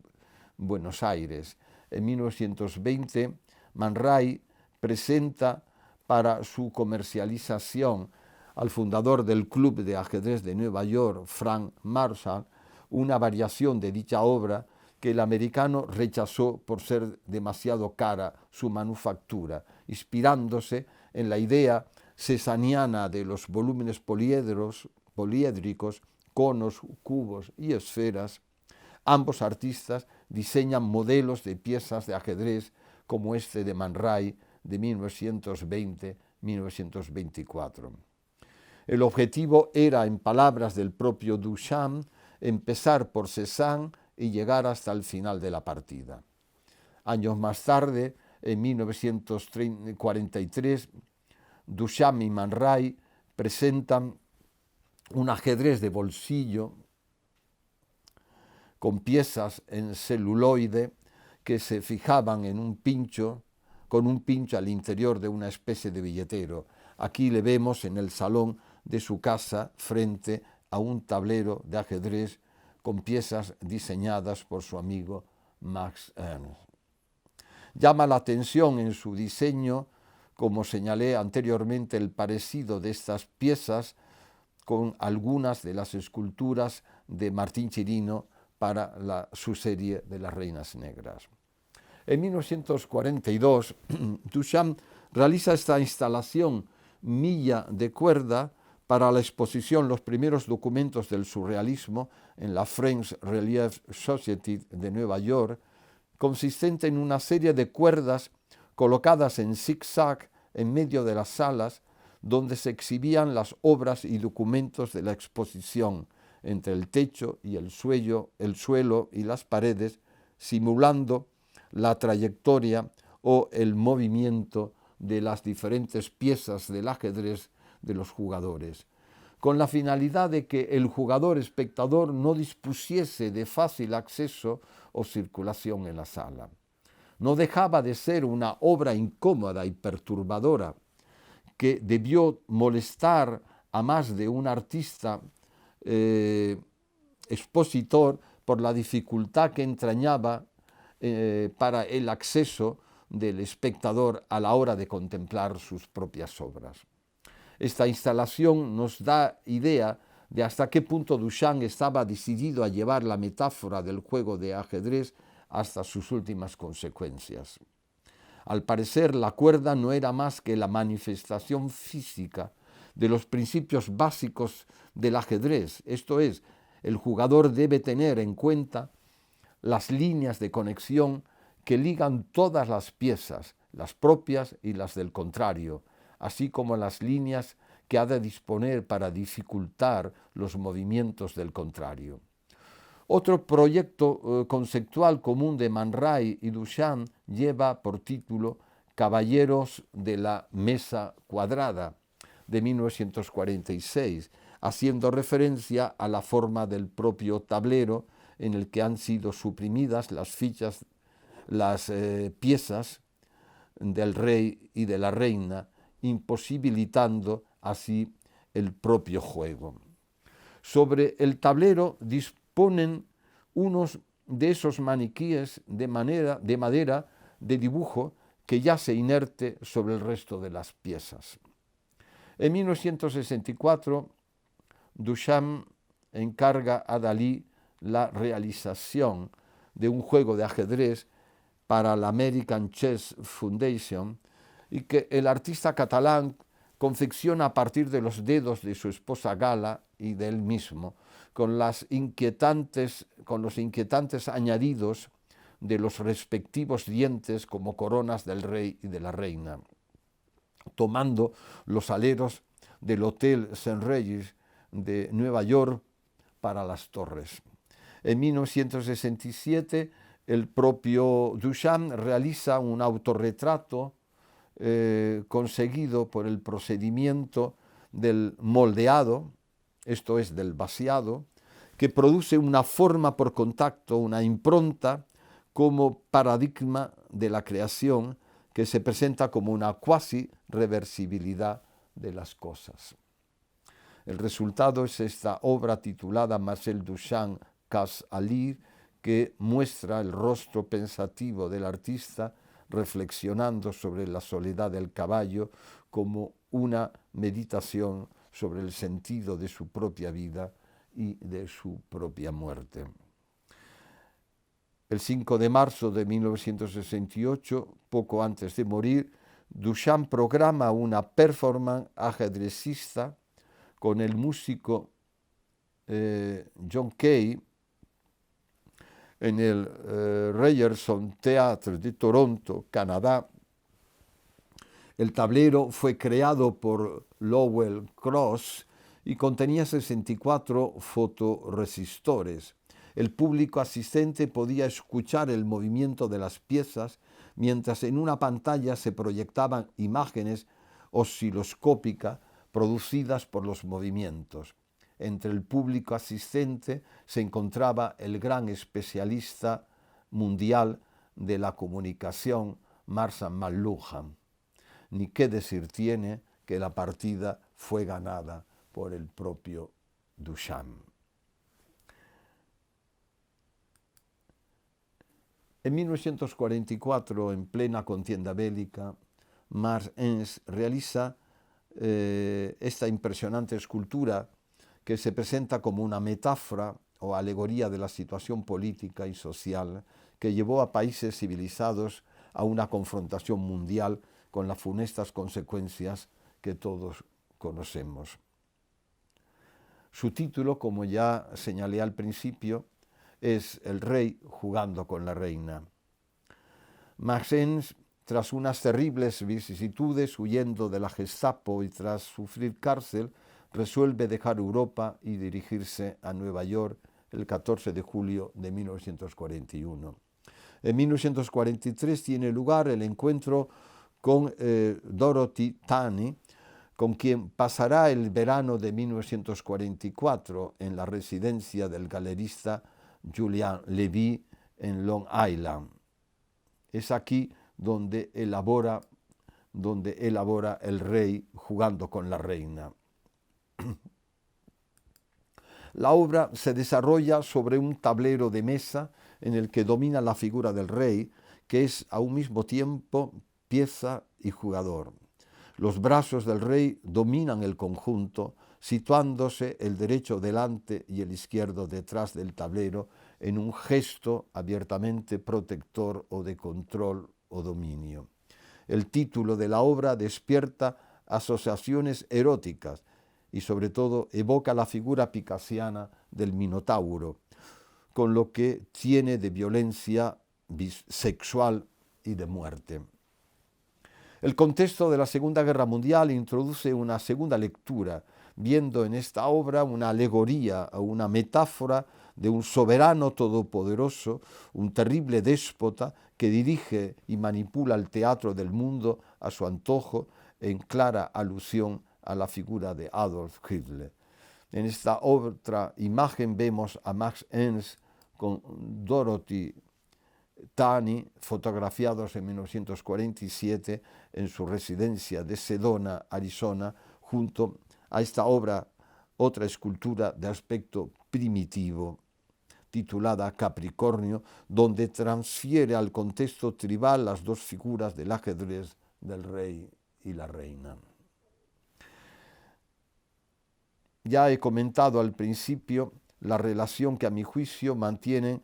Buenos Aires. En 1920, Man Ray presenta para su comercialización al fundador del Club de Ajedrez de Nueva York, Frank Marshall, una variación de dicha obra que el americano rechazó por ser demasiado cara su manufactura, inspirándose en la idea cesaniana de los volúmenes poliédricos, conos, cubos y esferas. Ambos artistas diseñan modelos de piezas de ajedrez como este de Man Ray de 1920-1924. El objetivo era, en palabras del propio Duchamp, empezar por Cézanne y llegar hasta el final de la partida. Años más tarde, en 1943, Duchamp y Man Ray presentan un ajedrez de bolsillo con piezas en celuloide que se fijaban en un pincho, con un pincho al interior de una especie de billetero. Aquí le vemos en el salón de su casa frente a un tablero de ajedrez con piezas diseñadas por su amigo Max Ernst. Llama la atención en su diseño, como señalé anteriormente, el parecido de estas piezas con algunas de las esculturas de Martín Chirino para su serie de las Reinas Negras. En 1942, Duchamp realiza esta instalación Milla de cuerda para la exposición Los primeros documentos del surrealismo en la French Relief Society de Nueva York, consistente en una serie de cuerdas colocadas en zigzag en medio de las salas donde se exhibían las obras y documentos de la exposición entre el techo y el suelo y las paredes, simulando la trayectoria o el movimiento de las diferentes piezas del ajedrez de los jugadores, con la finalidad de que el jugador espectador no dispusiese de fácil acceso o circulación en la sala. No dejaba de ser una obra incómoda y perturbadora que debió molestar a más de un artista expositor por la dificultad que entrañaba para el acceso del espectador a la hora de contemplar sus propias obras. Esta instalación nos da idea de hasta qué punto Duchamp estaba decidido a llevar la metáfora del juego de ajedrez hasta sus últimas consecuencias. Al parecer, la cuerda no era más que la manifestación física de los principios básicos del ajedrez, esto es, el jugador debe tener en cuenta las líneas de conexión que ligan todas las piezas, las propias y las del contrario, así como las líneas que ha de disponer para dificultar los movimientos del contrario. Otro proyecto conceptual común de Man Ray y Duchamp lleva por título Caballeros de la Mesa Cuadrada, de 1946, haciendo referencia a la forma del propio tablero en el que han sido suprimidas las piezas del rey y de la reina, imposibilitando así el propio juego. Sobre el tablero disponen unos de esos maniquíes de madera de dibujo que yace inerte sobre el resto de las piezas. En 1964, Duchamp encarga a Dalí la realización de un juego de ajedrez para la American Chess Foundation y que el artista catalán confecciona a partir de los dedos de su esposa Gala y de él mismo, con los inquietantes añadidos de los respectivos dientes como coronas del rey y de la reina, tomando los aleros del Hotel St. Regis de Nueva York para las torres. En 1967, el propio Duchamp realiza un autorretrato conseguido por el procedimiento del moldeado, esto es, del vaciado, que produce una forma por contacto, una impronta, como paradigma de la creación que se presenta como una cuasi reversibilidad de las cosas. El resultado es esta obra titulada Marcel Duchamp Casse à lire, que muestra el rostro pensativo del artista reflexionando sobre la soledad del caballo como una meditación sobre el sentido de su propia vida y de su propia muerte. El 5 de marzo de 1968, poco antes de morir, Duchamp programa una performance ajedrecista con el músico John Kay en el Ryerson Theatre de Toronto, Canadá. El tablero fue creado por Lowell Cross y contenía 64 fotoresistores. El público asistente podía escuchar el movimiento de las piezas mientras en una pantalla se proyectaban imágenes osciloscópicas producidas por los movimientos. Entre el público asistente se encontraba el gran especialista mundial de la comunicación, Marshall McLuhan. Ni qué decir tiene que la partida fue ganada por el propio Duchamp. En 1944, en plena contienda bélica, Max Ernst realiza esta impresionante escultura que se presenta como una metáfora o alegoría de la situación política y social que llevó a países civilizados a una confrontación mundial con las funestas consecuencias que todos conocemos. Su título, como ya señalé al principio, es El rey jugando con la reina. Max Ernst, tras unas terribles vicisitudes, huyendo de la Gestapo y tras sufrir cárcel, resuelve dejar Europa y dirigirse a Nueva York el 14 de julio de 1941. En 1943 tiene lugar el encuentro con Dorothy Taney, con quien pasará el verano de 1944 en la residencia del galerista Julian Levy en Long Island. Es aquí donde elabora El rey jugando con la reina. La obra se desarrolla sobre un tablero de mesa en el que domina la figura del rey, que es a un mismo tiempo pieza y jugador. Los brazos del rey dominan el conjunto, situándose el derecho delante y el izquierdo detrás del tablero en un gesto abiertamente protector o de control o dominio. El título de la obra despierta asociaciones eróticas y sobre todo evoca la figura picasiana del Minotauro, con lo que tiene de violencia sexual y de muerte. El contexto de la Segunda Guerra Mundial introduce una segunda lectura, viendo en esta obra una alegoría o una metáfora de un soberano todopoderoso, un terrible déspota que dirige y manipula el teatro del mundo a su antojo, en clara alusión a la figura de Adolf Hitler. En esta otra imagen vemos a Max Ernst con Dorothy Taney, fotografiados en 1947 en su residencia de Sedona, Arizona, junto a esta obra otra escultura de aspecto primitivo, titulada Capricornio, donde transfiere al contexto tribal las dos figuras del ajedrez del rey y la reina. Ya he comentado al principio la relación que a mi juicio mantienen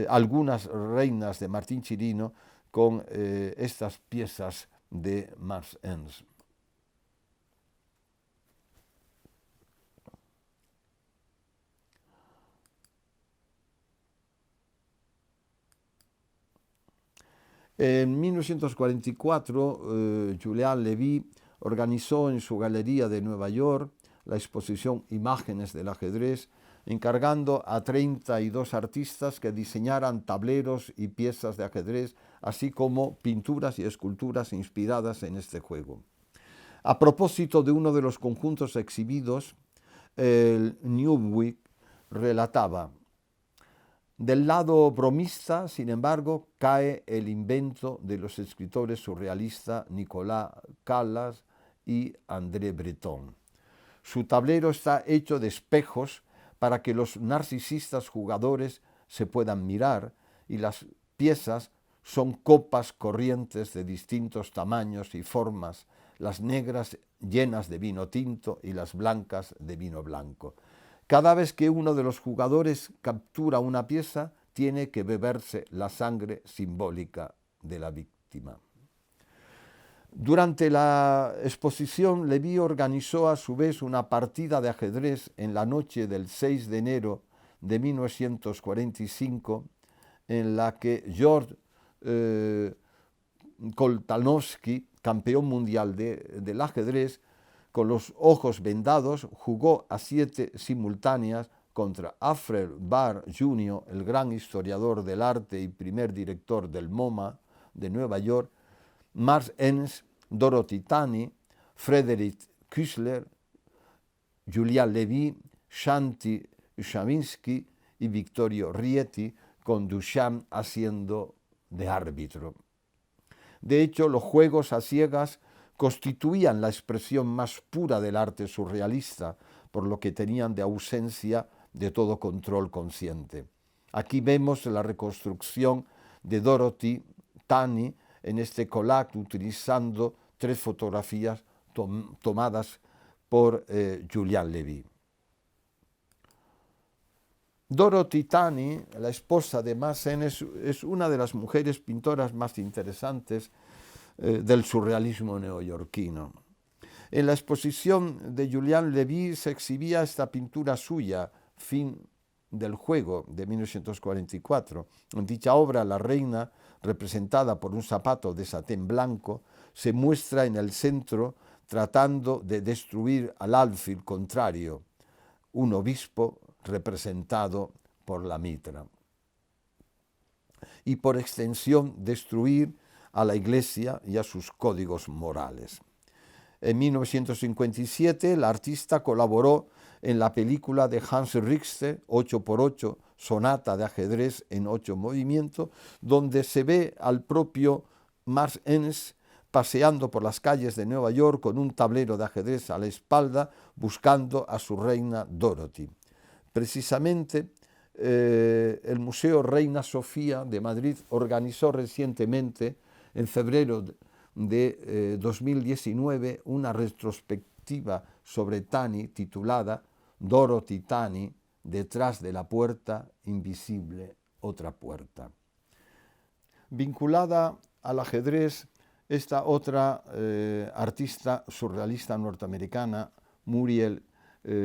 algunas reinas de Martín Chirino con estas piezas de Mars Enns. En 1944, Julian Levy organizó en su galería de Nueva York la exposición Imágenes del ajedrez, encargando a 32 artistas que diseñaran tableros y piezas de ajedrez, así como pinturas y esculturas inspiradas en este juego. A propósito de uno de los conjuntos exhibidos, el Newsweek relataba: del lado bromista, sin embargo, cae el invento de los escritores surrealistas Nicolas Callas y André Breton. Su tablero está hecho de espejos para que los narcisistas jugadores se puedan mirar, y las piezas son copas corrientes de distintos tamaños y formas, las negras llenas de vino tinto y las blancas de vino blanco. Cada vez que uno de los jugadores captura una pieza, tiene que beberse la sangre simbólica de la víctima. Durante la exposición, Levy organizó a su vez una partida de ajedrez en la noche del 6 de enero de 1945, en la que George Koltanowski, campeón mundial del ajedrez, con los ojos vendados, jugó a 7 simultáneas contra Alfred Barr Jr., el gran historiador del arte y primer director del MoMA de Nueva York, Mars Enns, Dorothy Taney, Frederick Küssler, Julian Levy, Shanti Shavinsky y Vittorio Rieti, con Duchamp haciendo de árbitro. De hecho, los juegos a ciegas constituían la expresión más pura del arte surrealista, por lo que tenían de ausencia de todo control consciente. Aquí vemos la reconstrucción de Dorothy Taney en este collage, utilizando 3 fotografías tomadas por Julian Levy. Dorothy Taney, la esposa de Mars Enns, es una de las mujeres pintoras más interesantes del surrealismo neoyorquino. En la exposición de Julian Levy se exhibía esta pintura suya, Fin del juego, de 1944. En dicha obra, la reina, representada por un zapato de satén blanco, se muestra en el centro tratando de destruir al alfil contrario, un obispo representado por la mitra, y por extensión destruir a la Iglesia y a sus códigos morales. En 1957, la artista colaboró en la película de Hans Richter, 8×8, Sonata de ajedrez en 8 movimientos, donde se ve al propio Mars Enns paseando por las calles de Nueva York con un tablero de ajedrez a la espalda, buscando a su reina Dorothy. Precisamente, el Museo Reina Sofía de Madrid organizó recientemente, en febrero de 2019, una retrospectiva sobre Taney titulada Dorothy Taney, detrás de la puerta invisible, otra puerta. Vinculada al ajedrez, esta otra artista surrealista norteamericana, Muriel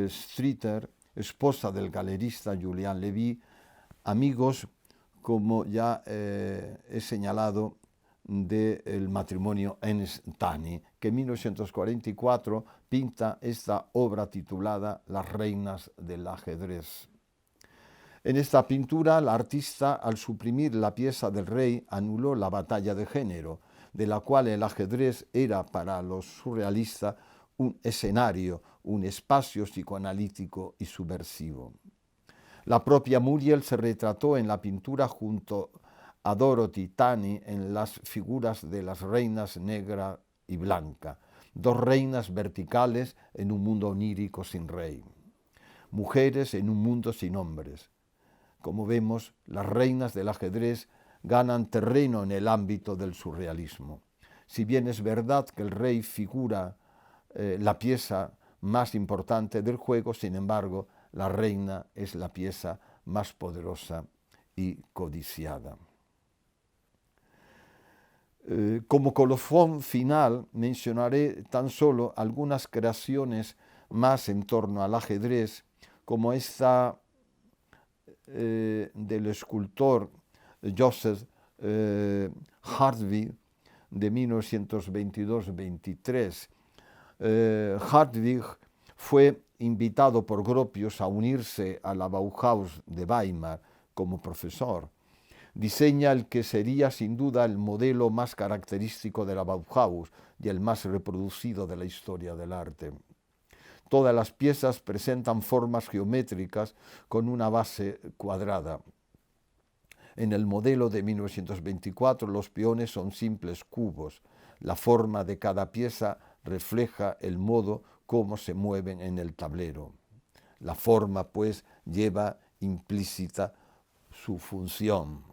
Streeter, esposa del galerista Julian Levy, amigos, como ya he señalado, del matrimonio Enns-Taney, que en 1944 pinta esta obra titulada Las reinas del ajedrez. En esta pintura, la artista, al suprimir la pieza del rey, anuló la batalla de género, de la cual el ajedrez era para los surrealistas un escenario, un espacio psicoanalítico y subversivo. La propia Muriel se retrató en la pintura junto a Dorothy Taney en las figuras de las reinas negra y blanca. dos reinas verticales en un mundo onírico sin rey, mujeres en un mundo sin hombres. Como vemos, las reinas del ajedrez ganan terreno en el ámbito del surrealismo. Si bien es verdad que el rey figura la pieza más importante del juego, sin embargo, la reina es la pieza más poderosa y codiciada. Como colofón final mencionaré tan solo algunas creaciones más en torno al ajedrez, como esta del escultor Joseph Hartwig de 1922-23. Hartwig fue invitado por Gropius a unirse a la Bauhaus de Weimar como profesor. Diseña el que sería sin duda el modelo más característico de la Bauhaus y el más reproducido de la historia del arte. Todas las piezas presentan formas geométricas con una base cuadrada. En el modelo de 1924 los peones son simples cubos. La forma de cada pieza refleja el modo como se mueven en el tablero. La forma, pues, lleva implícita su función.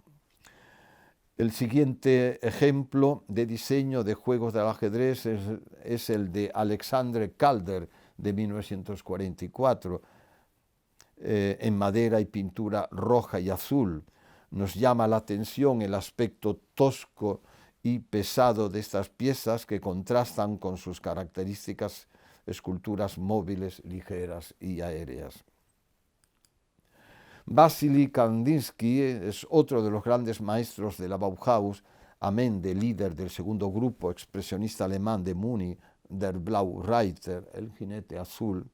El siguiente ejemplo de diseño de juegos del ajedrez es el de Alexandre Calder de 1944, en madera y pintura roja y azul. Nos llama la atención el aspecto tosco y pesado de estas piezas que contrastan con sus características esculturas móviles, ligeras y aéreas. Wassily Kandinsky es otro de los grandes maestros de la Bauhaus, amén de líder del segundo grupo expresionista alemán de Múnich, Der Blaue Reiter, el jinete azul.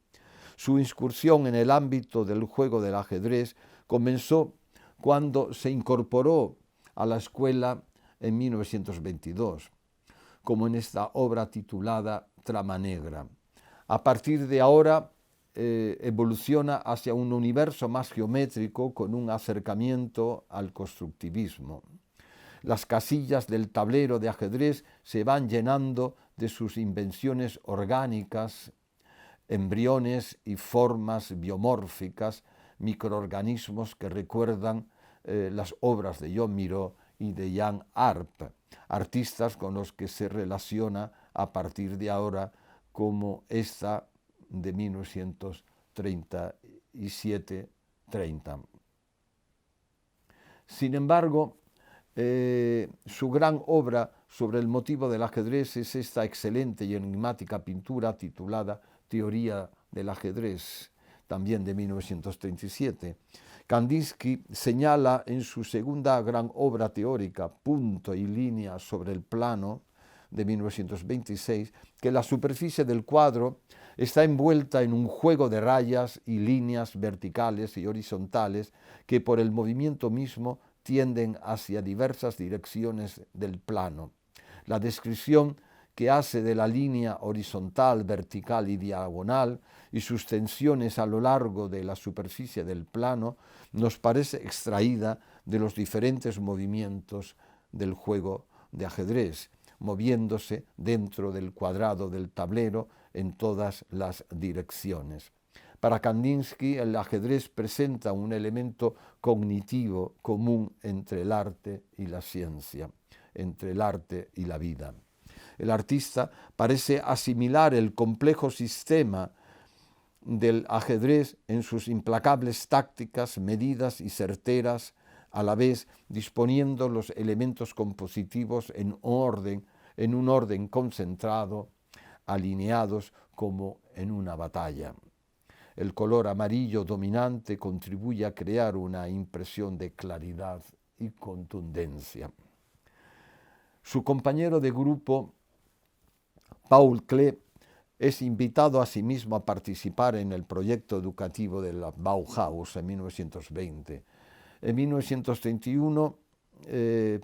Su incursión en el ámbito del juego del ajedrez comenzó cuando se incorporó a la escuela en 1922, como en esta obra titulada Trama Negra. A partir de ahora evoluciona hacia un universo más geométrico con un acercamiento al constructivismo. Las casillas del tablero de ajedrez se van llenando de sus invenciones orgánicas, embriones y formas biomórficas, microorganismos que recuerdan las obras de John Miró y de Jan Arp, artistas con los que se relaciona a partir de ahora, como esta de 1937-30. Sin embargo, su gran obra sobre el motivo del ajedrez es esta excelente y enigmática pintura titulada Teoría del ajedrez, también de 1937. Kandinsky señala en su segunda gran obra teórica, Punto y línea sobre el plano, de 1926, que la superficie del cuadro está envuelta en un juego de rayas y líneas verticales y horizontales que por el movimiento mismo tienden hacia diversas direcciones del plano. La descripción que hace de la línea horizontal, vertical y diagonal y sus tensiones a lo largo de la superficie del plano nos parece extraída de los diferentes movimientos del juego de ajedrez, moviéndose dentro del cuadrado del tablero en todas las direcciones. Para Kandinsky, el ajedrez presenta un elemento cognitivo común entre el arte y la ciencia, entre el arte y la vida. El artista parece asimilar el complejo sistema del ajedrez en sus implacables tácticas, medidas y certeras, a la vez disponiendo los elementos compositivos en un orden concentrado, alineados como en una batalla. El color amarillo dominante contribuye a crear una impresión de claridad y contundencia. Su compañero de grupo, Paul Klee, es invitado asimismo a participar en el proyecto educativo de la Bauhaus en 1920. En 1931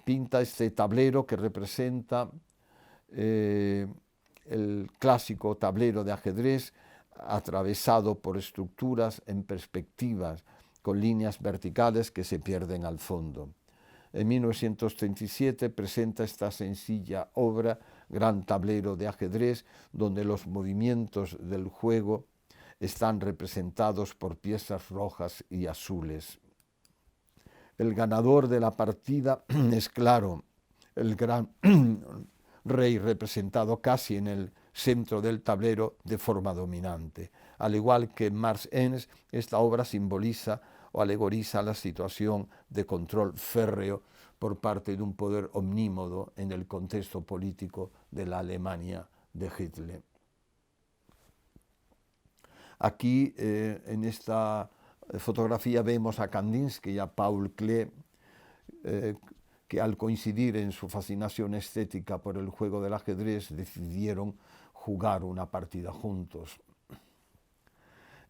pinta este tablero que representa el clásico tablero de ajedrez atravesado por estructuras en perspectivas con líneas verticales que se pierden al fondo. En 1937 presenta esta sencilla obra gran tablero de ajedrez donde los movimientos del juego están representados por piezas rojas y azules. El ganador de la partida es claro, el gran rey representado casi en el centro del tablero de forma dominante. Al igual que en Mars Ens, esta obra simboliza o alegoriza la situación de control férreo por parte de un poder omnímodo en el contexto político de la Alemania de Hitler. Aquí, en esta fotografía, vemos a Kandinsky y a Paul Klee, que al coincidir en su fascinación estética por el juego del ajedrez decidieron jugar una partida juntos.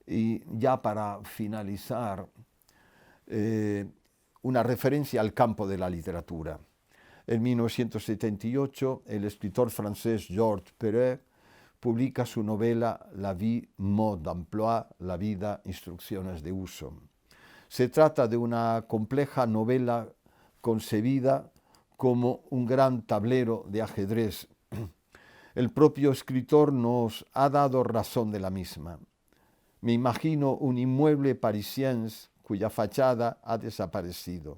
Y ya para finalizar, una referencia al campo de la literatura. En 1978, el escritor francés Georges Perec publica su novela La vie, mode d'emploi, la vida, instrucciones de uso. Se trata de una compleja novela concebida como un gran tablero de ajedrez. El propio escritor nos ha dado razón de la misma. Me imagino un inmueble parisiense cuya fachada ha desaparecido,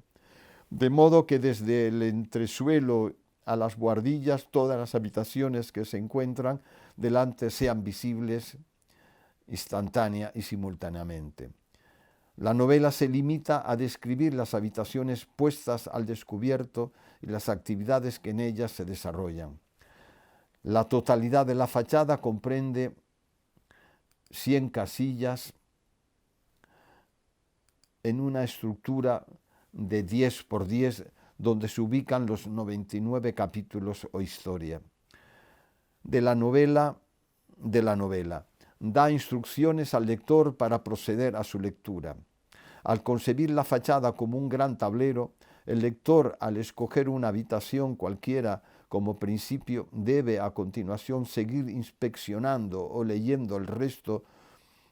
de modo que desde el entresuelo a las buhardillas todas las habitaciones que se encuentran delante sean visibles instantánea y simultáneamente. La novela se limita a describir las habitaciones puestas al descubierto y las actividades que en ellas se desarrollan. La totalidad de la fachada comprende 100 casillas en una estructura de 10 por 10 donde se ubican los 99 capítulos o historia. De la novela. Da instrucciones al lector para proceder a su lectura. Al concebir la fachada como un gran tablero, el lector, al escoger una habitación cualquiera como principio, debe a continuación seguir inspeccionando o leyendo el resto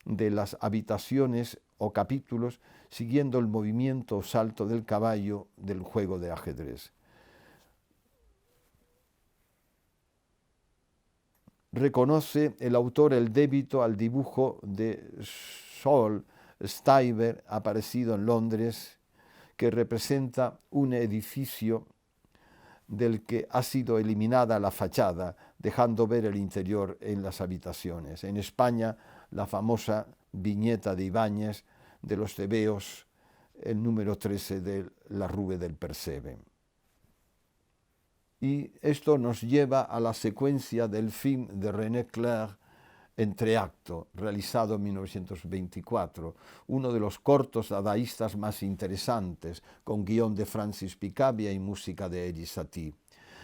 de las habitaciones o capítulos, siguiendo el movimiento o salto del caballo del juego de ajedrez. Reconoce el autor el débito al dibujo de Saul Steiber, aparecido en Londres, que representa un edificio del que ha sido eliminada la fachada, dejando ver el interior en las habitaciones. En España, la famosa viñeta de Ibáñez de los tebeos, el número 13 de La Rue del Percebe. Y esto nos lleva a la secuencia del film de René Clair, Entreacto, realizado en 1924, uno de los cortos dadaístas más interesantes, con guión de Francis Picabia y música de Eddie Satie.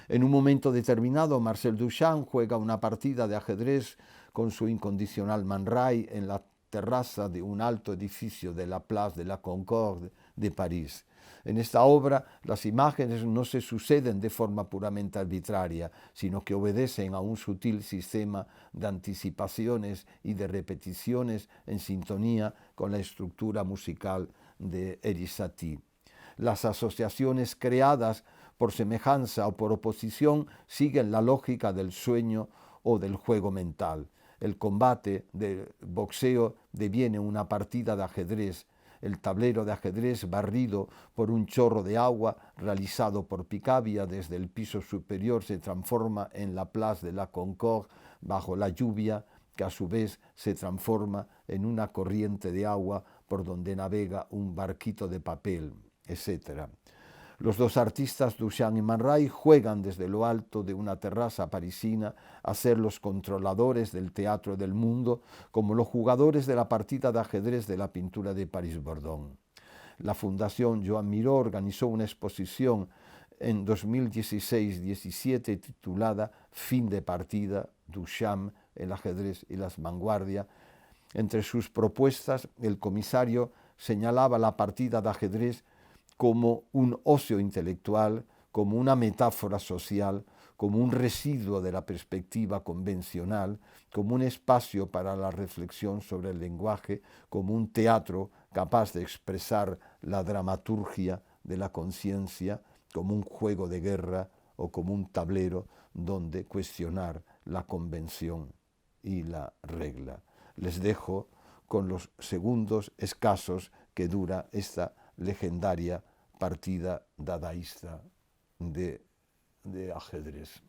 En un momento determinado, Marcel Duchamp juega una partida de ajedrez con su incondicional Man Ray en la terraza de un alto edificio de la Place de la Concorde de París. En esta obra, las imágenes no se suceden de forma puramente arbitraria, sino que obedecen a un sutil sistema de anticipaciones y de repeticiones en sintonía con la estructura musical de Eddie Satie. Las asociaciones creadas por semejanza o por oposición siguen la lógica del sueño o del juego mental. El combate de boxeo deviene una partida de ajedrez. El tablero de ajedrez barrido por un chorro de agua realizado por Picabia desde el piso superior se transforma en la Place de la Concorde bajo la lluvia, que a su vez se transforma en una corriente de agua por donde navega un barquito de papel, etc. Los dos artistas, Duchamp y Man Ray, juegan desde lo alto de una terraza parisina a ser los controladores del teatro del mundo, como los jugadores de la partida de ajedrez de la pintura de Paris-Bordón. La Fundación Joan Miró organizó una exposición en 2016-17 titulada Fin de partida, Duchamp, el ajedrez y las vanguardias. Entre sus propuestas, el comisario señalaba la partida de ajedrez como un ocio intelectual, como una metáfora social, como un residuo de la perspectiva convencional, como un espacio para la reflexión sobre el lenguaje, como un teatro capaz de expresar la dramaturgia de la conciencia, como un juego de guerra o como un tablero donde cuestionar la convención y la regla. Les dejo con los segundos escasos que dura esta legendaria partida dadaísta de ajedrez.